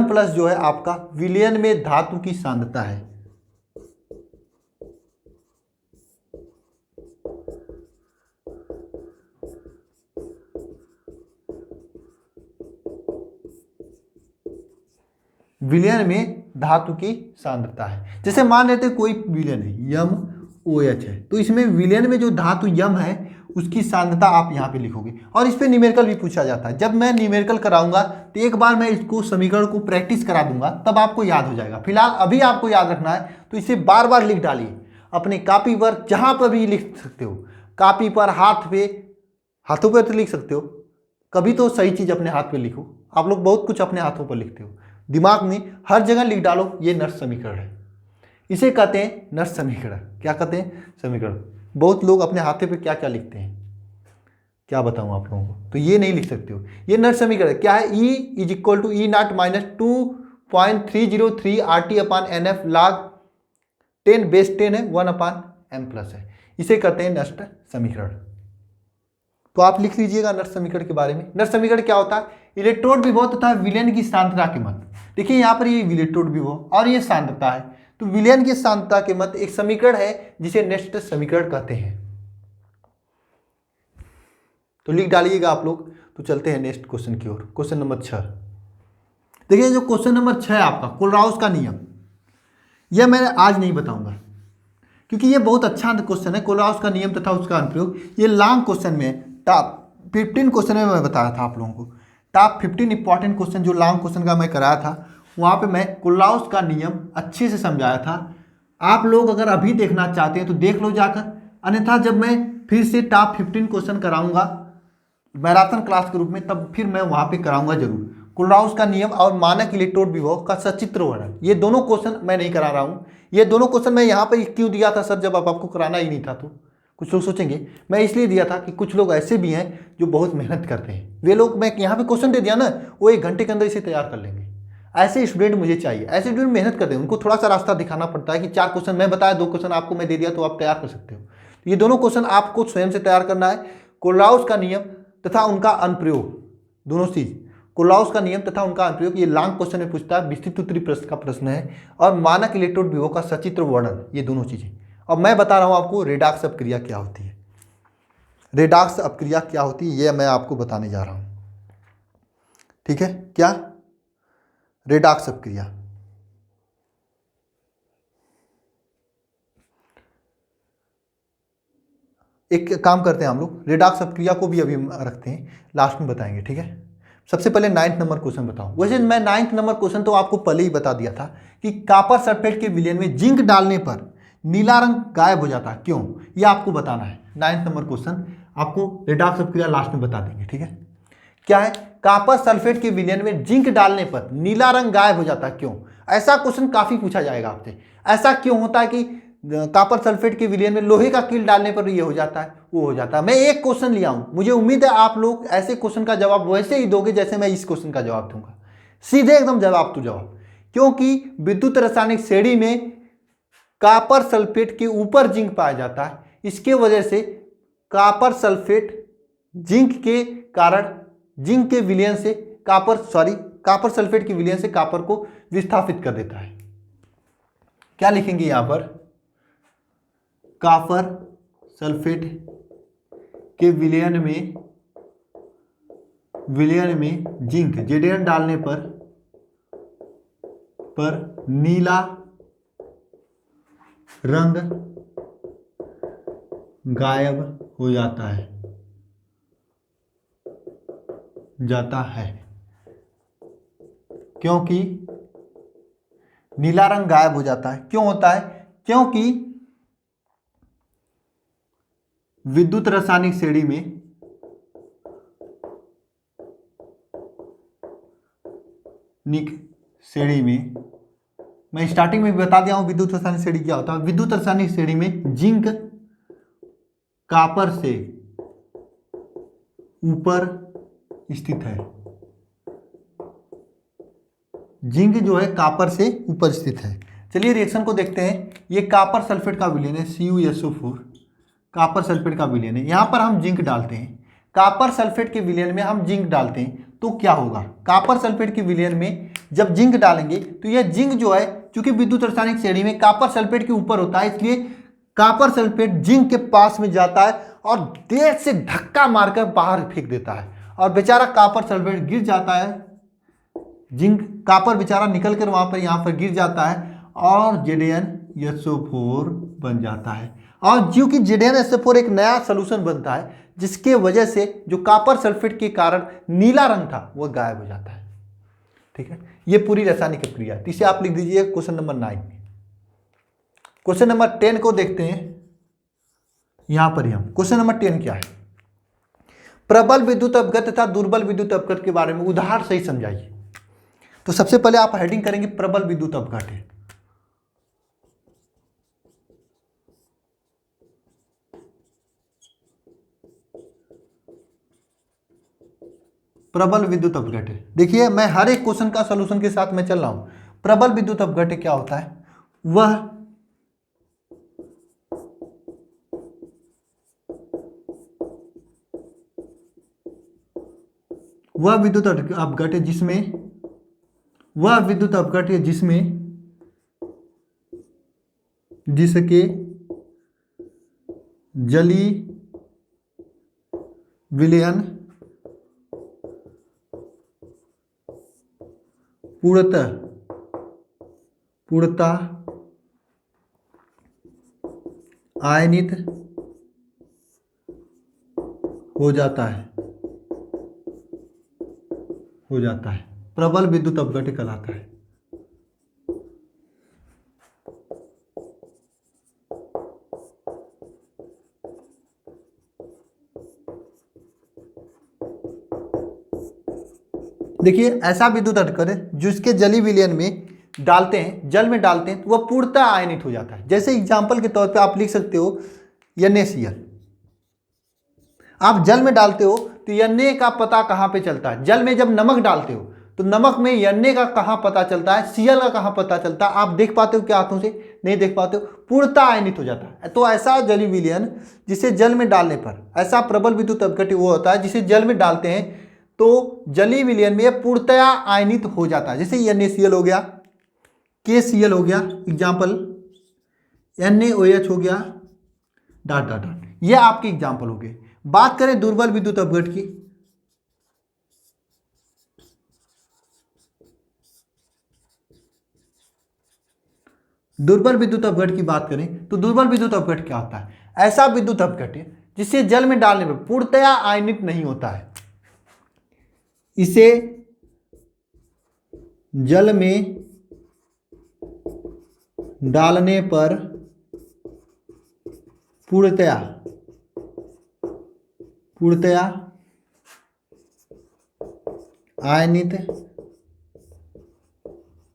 प्लस जो है आपका विलयन में धातु की सांद्रता है, विलयन में धातु की सांद्रता है। जैसे मान लेते कोई विलयन है यम OH है, तो इसमें विलयन में जो धातु यम है उसकी सांद्रता आप यहाँ पे लिखोगे, और इस पे न्यूमेरिकल भी पूछा जाता है। जब मैं न्यूमेरिकल कराऊंगा तो एक बार मैं इसको समीकरण को प्रैक्टिस करा दूंगा, तब आपको याद हो जाएगा। फिलहाल अभी आपको याद रखना है तो इसे बार बार लिख डालिए अपने कापी पर, जहाँ पर भी लिख सकते हो, कापी पर, हाथों पर तो लिख सकते हो, कभी तो सही चीज़ अपने हाथ पे लिखो। आप लोग बहुत कुछ अपने हाथों पर लिखते हो, दिमाग में हर जगह लिख डालो, ये नष्ट समीकरण है, इसे कहते हैं नष्ट समीकरण। क्या कहते हैं, समीकरण। बहुत लोग अपने हाथे पे क्या क्या लिखते हैं, क्या बताऊं आप लोगों को, तो ये नहीं लिख सकते हो, ये नष्ट समीकरण क्या है, E is equal to E naught minus 2.303 R T upon n F log 10 base 10 है 1/m+ है, इसे कहते हैं नष्ट समीकरण। तो आप लिख लीजिएगा नष्ट समीकरण के बारे में। नष्ट समीकरण क्या होता है, इलेक्ट्रोड विभव तथा विलयन की सांद्रता के मध्य, देखिए यहाँ पर ये इलेक्ट्रोड विभव और ये सांद्रता है, तो विलयन की सांद्रता के मध्य एक समीकरण है जिसे नष्ट समीकरण कहते हैं। तो लिख डालिएगा आप लोग। तो चलते हैं नेक्स्ट क्वेश्चन की ओर, क्वेश्चन नंबर 6। देखिए जो क्वेश्चन नंबर 6 है आपका कोलराउस का नियम, यह मैं आज नहीं बताऊंगा क्योंकि ये बहुत अच्छा क्वेश्चन है। कोलराउस का नियम तथा उसका अनुप्रयोग, ये लॉन्ग क्वेश्चन में टॉप 15 क्वेश्चन में मैं बताया था आप लोगों को। टॉप 15 इंपॉर्टेंट क्वेश्चन जो लॉन्ग क्वेश्चन का मैं कराया था, वहाँ पे मैं कोलराउस का नियम अच्छे से समझाया था। आप लोग अगर अभी देखना चाहते हैं तो देख लो जाकर, अन्यथा जब मैं फिर से टॉप 15 क्वेश्चन कराऊंगा मैराथन क्लास के रूप में, तब फिर मैं वहाँ पे कराऊंगा जरूर। कोलराउस का नियम और मानक इलेक्ट्रोड विभव का सचित्र वर्णन, ये दोनों क्वेश्चन मैं नहीं करा रहा हूँ। ये दोनों क्वेश्चन मैं यहाँ पर क्यों दिया था सर, जब आपको कराना ही नहीं था तो कुछ लोग सोचेंगे मैं इसलिए दिया था कि कुछ लोग ऐसे भी हैं जो बहुत मेहनत करते हैं, वे लोग, मैं यहाँ पे क्वेश्चन दे दिया ना, वो 1 घंटे के अंदर इसे तैयार कर लेंगे। ऐसे स्टूडेंट मुझे चाहिए, ऐसे स्टूडेंट मेहनत करते हैं, उनको थोड़ा सा रास्ता दिखाना पड़ता है कि 4 क्वेश्चन मैं बताया, 2 क्वेश्चन आपको मैं दे दिया तो आप तैयार कर सकते हो। ये दोनों क्वेश्चन आपको स्वयं से तैयार करना है। कोलराउस का नियम तथा उनका अनुप्रयोग, दोनों चीज, कोलराउस का नियम तथा उनका अनुप्रयोग, ये लॉन्ग क्वेश्चन में पूछता है, विस्तृत उत्तरीय प्रश्न का प्रश्न है, और मानक इलेक्ट्रोड विभव का सचित्र वर्णन, ये दोनों चीजें। अब मैं बता रहा हूँ आपको रेडॉक्स अपक्रिया क्या होती है। रेडॉक्स अपक्रिया क्या होती है ये मैं आपको बताने जा रहा हूँ, ठीक है। क्या रेडॉक्स अपक्रिया, एक काम करते हैं हम लोग, रेडॉक्स अपक्रिया को भी अभी रखते हैं, लास्ट में बताएंगे, ठीक है। सबसे पहले 9th नंबर क्वेश्चन बताओ। वैसे मैं 9th नंबर क्वेश्चन तो आपको पहले ही बता दिया था कि कॉपर सल्फेट के विलयन में जिंक डालने पर नीला रंग गायब हो जाता है, क्यों, ये आपको बताना है। 9th नंबर क्वेश्चन आपको रेडॉक्स अपक्रिया लास्ट में बता देंगे, ठीक है। क्या है, कॉपर सल्फेट के विलयन में जिंक डालने पर नीला रंग गायब हो जाता है, क्यों? ऐसा क्वेश्चन काफी पूछा जाएगा आपसे। ऐसा क्यों होता है कि कॉपर सल्फेट के विलयन में लोहे का कील डालने पर ये हो जाता है, वो हो जाता है? मैं एक क्वेश्चन लिया हूं, मुझे उम्मीद है आप लोग ऐसे क्वेश्चन का जवाब वैसे ही दोगे जैसे मैं इस क्वेश्चन का जवाब दूंगा, सीधे एकदम जवाब तो जवाब। क्योंकि विद्युत रासायनिक श्रेणी में कॉपर सल्फेट के ऊपर जिंक पाया जाता है, इसके वजह से कॉपर सल्फेट जिंक के कारण जिंक के विलयन से कॉपर सल्फेट के विलयन से कॉपर को विस्थापित कर देता है। क्या लिखेंगे यहां पर, कॉपर सल्फेट के विलयन में जिंक जेडेन डालने पर नीला रंग गायब हो जाता है क्योंकि नीला रंग गायब हो जाता है, क्यों होता है? क्योंकि विद्युत रासायनिक श्रेणी में मैं स्टार्टिंग में भी बता दिया हूं विद्युत रासायनिक श्रेणी क्या होता है। विद्युत रासायनिक श्रेणी में जिंक कॉपर से ऊपर स्थित है, जिंक जो है कॉपर से ऊपर स्थित है। चलिए रिएक्शन को देखते हैं। ये कॉपर सल्फेट का विलयन है, CuSO4 कॉपर सल्फेट का विलयन है। यहां पर हम जिंक डालते हैं, कॉपर सल्फेट के विलयन में हम जिंक डालते हैं, तो क्या होगा? कॉपर सल्फेट के विलयन में जब जिंक डालेंगे तो यह जिंक जो है, चूंकि विद्युत रासायनिक श्रेणी में कॉपर सल्फेट के ऊपर होता है, इसलिए कॉपर सल्फेट जिंक के पास में जाता है और तेज से धक्का मारकर बाहर फेंक देता है और बेचारा कॉपर सल्फेट गिर जाता है। जिंक कॉपर बेचारा निकल कर वहां पर यहां पर गिर जाता है और ZnSO4 बन जाता है। और क्योंकि ZnSO4 एक नया सोल्यूशन बनता है, जिसके वजह से जो कॉपर सल्फेट के कारण नीला रंग था वह गायब हो जाता है, ठीक है। ये पूरी रासायनिक प्रक्रिया। इसे आप लिख दीजिए क्वेश्चन नंबर 9। क्वेश्चन नंबर 10 को देखते हैं। यहां पर हम क्वेश्चन नंबर 10 क्या है, प्रबल विद्युत अपघट तथा दुर्बल विद्युत अपघट के बारे में उदाहरण सही समझाइए। तो सबसे पहले आप हेडिंग करेंगे प्रबल विद्युत अपघट है। प्रबल विद्युत अपघट है। देखिए मैं हर एक क्वेश्चन का सॉल्यूशन के साथ मैं चल रहा हूं। प्रबल विद्युत अपघट क्या होता है? वह विद्युत अपघट है जिसके जली विलयन पूर्णतः आयनित हो जाता है प्रबल विद्युत अपघट कहलाता है। देखिए ऐसा विद्युत अपघट है जिसके जली विलयन में डालते हैं, जल में डालते हैं तो वह पूर्णतः आयनित हो जाता है। जैसे एग्जांपल के तौर पे आप लिख सकते हो NaCl। आप जल में डालते हो तो Na का पता कहां पे चलता है? जल में जब नमक डालते हो तो नमक में Na का कहां पता चलता है, Cl का कहां पता चलता है? आप देख पाते हो क्या हाथों से? नहीं देख पाते हो, पूर्णतः आयनित हो जाता है। तो ऐसा जली विलयन जिसे जल में डालने पर, ऐसा प्रबल विद्युत अपघट वो होता है जिसे जल में डालते हैं तो जली विलयन में पूर्णतः आयनित हो जाता है। जैसे NaCl हो गया, KCl हो गया, एग्जाम्पल NaOH हो गया, डॉट डॉट डॉट। ये आपके एग्जाम्पल हो गए। बात करें दुर्बल विद्युत अपघट की, दुर्बल विद्युत अपघट की बात करें तो दुर्बल विद्युत अपघट क्या होता है? ऐसा विद्युत अपघट है जिसे जल में डालने पर पूर्णतया आयनित नहीं होता है। इसे जल में डालने पर पूर्णतया पूर्णतया आयनित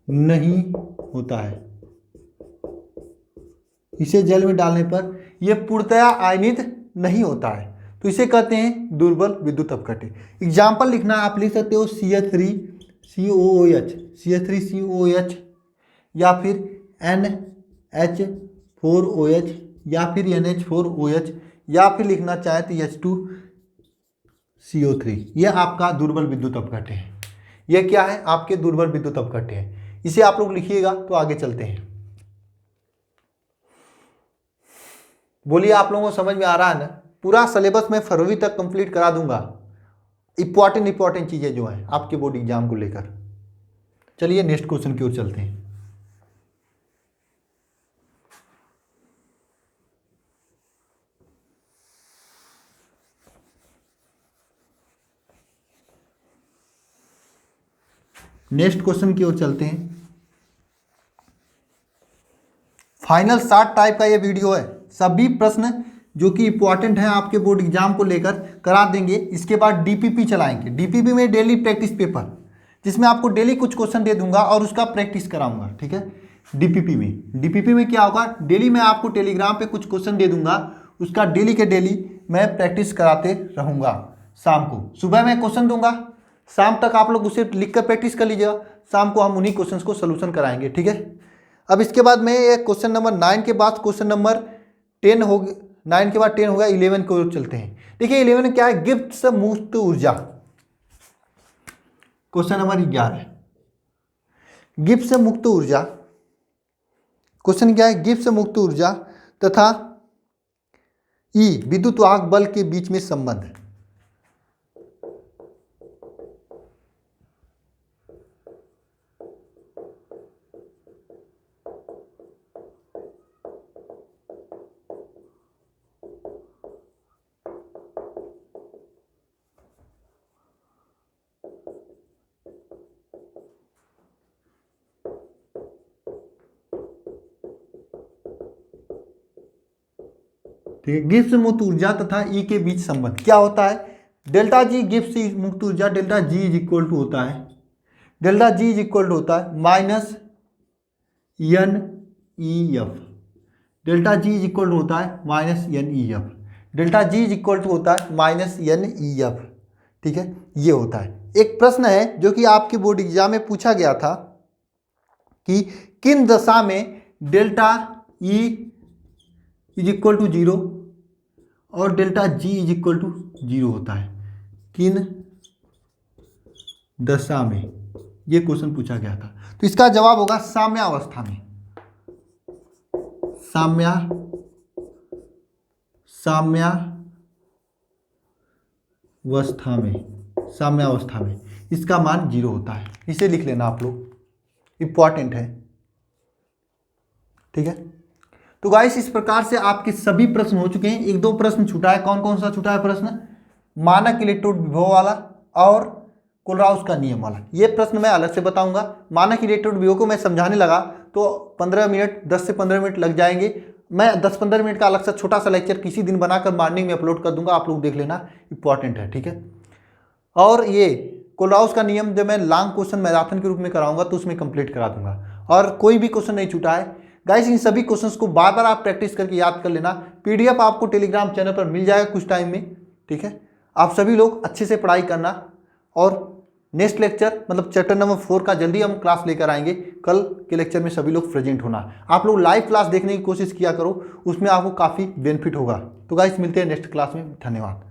नहीं होता है। इसे जल में डालने पर यह पूर्णतया आयनित नहीं होता है, तो इसे कहते हैं दुर्बल विद्युत अपघट्य। एग्जाम्पल लिखना आप लिख सकते हो CH3COOH, CH3COOH, या फिर NH4OH, या फिर NH4OH, या फिर लिखना चाहे तो H2CO3। यह आपका दुर्बल विद्युत अपघट्य है। यह क्या है? आपके दुर्बल विद्युत अपघट्य है। इसे आप लोग लिखिएगा तो आगे चलते हैं। बोलिए आप लोगों को समझ में आ रहा है ना? पूरा सिलेबस मैं फरवरी तक कंप्लीट करा दूंगा, इंपॉर्टेंट चीजें जो हैं आपके बोर्ड एग्जाम को लेकर। चलिए नेक्स्ट क्वेश्चन की ओर चलते हैं। नेक्स्ट क्वेश्चन की ओर चलते हैं। फाइनल 60 टाइप का ये वीडियो है। सभी प्रश्न जो कि इंपॉर्टेंट है आपके बोर्ड एग्जाम को लेकर करा देंगे। इसके बाद डीपीपी चलाएंगे। डीपीपी में डेली प्रैक्टिस पेपर, जिसमें आपको डेली कुछ क्वेश्चन दे दूंगा और उसका प्रैक्टिस कराऊंगा, ठीक है। डीपीपी में क्या होगा, डेली मैं आपको टेलीग्राम पे कुछ क्वेश्चन दे दूंगा, उसका डेली के डेली मैं प्रैक्टिस कराते रहूंगा। शाम को सुबह मैं क्वेश्चन दूंगा, शाम तक आप लोग उसे लिख कर प्रैक्टिस कर लीजिएगा। शाम को हम उन्हीं क्वेश्चन को सोल्यूशन कराएंगे, ठीक है। अब इसके बाद में ये क्वेश्चन नंबर 9 के बाद क्वेश्चन नंबर 10 हो गया। 9 के बाद 10 होगा, 11 को चलते हैं। देखिए 11 में क्या है, गिफ्ट से मुक्त ऊर्जा। क्वेश्चन नंबर 11, गिफ्ट से मुक्त ऊर्जा। क्वेश्चन क्या है, गिफ्ट से मुक्त ऊर्जा तथा विद्युत वाहक बल के बीच में संबंध। ठीक है, गिब्स मुक्त ऊर्जा तथा ई के बीच संबंध क्या होता है। डेल्टा जी गिब्स मुक्त ऊर्जा, delta G is equal to होता है, delta G is equal to होता है minus NEF। Delta G is equal to होता है minus NEF। Delta G is equal to होता है माइनस NEF, ठीक है। ये होता है। एक प्रश्न है जो कि आपके बोर्ड एग्जाम में पूछा गया था कि किन दशा में delta E is equal to 0 और delta G is equal to 0 होता है, किन दशा में। ये क्वेश्चन पूछा गया था, तो इसका जवाब होगा साम्यावस्था में। साम्यावस्था में इसका मान 0 होता है। इसे लिख लेना आप लोग, इंपॉर्टेंट है, ठीक है। तो गाइस इस प्रकार से आपके सभी प्रश्न हो चुके हैं। एक दो प्रश्न छूटा है। कौन कौन सा छूटा है प्रश्न, मानक इलेक्ट्रोड विभव वाला और कोलराउस का नियम वाला। ये प्रश्न मैं अलग से बताऊंगा। मानक इलेक्ट्रोड विभव को मैं समझाने लगा तो 15 मिनट 10 से 15 मिनट लग जाएंगे। मैं 10-15 मिनट का अलग से छोटा सा लेक्चर किसी दिन बनाकर मॉर्निंग में अपलोड कर दूंगा, आप लोग देख लेना, इंपॉर्टेंट है, ठीक है। और ये कोलराउस का नियम जब मैं लॉन्ग क्वेश्चन मैराथन के रूप में कराऊंगा तो उसमें कंप्लीट करा दूंगा। और कोई भी क्वेश्चन नहीं छूटा है गाइस। इन सभी क्वेश्चंस को बार बार आप प्रैक्टिस करके याद कर लेना। PDF आपको टेलीग्राम चैनल पर मिल जाएगा कुछ टाइम में, ठीक है। आप सभी लोग अच्छे से पढ़ाई करना। और नेक्स्ट लेक्चर मतलब चैप्टर नंबर 4 का जल्दी हम क्लास लेकर आएंगे। कल के लेक्चर में सभी लोग प्रेजेंट होना। आप लोग लाइव क्लास देखने की कोशिश किया करो, उसमें आपको काफ़ी बेनिफिट होगा। तो गाइस मिलते हैं नेक्स्ट क्लास में। धन्यवाद।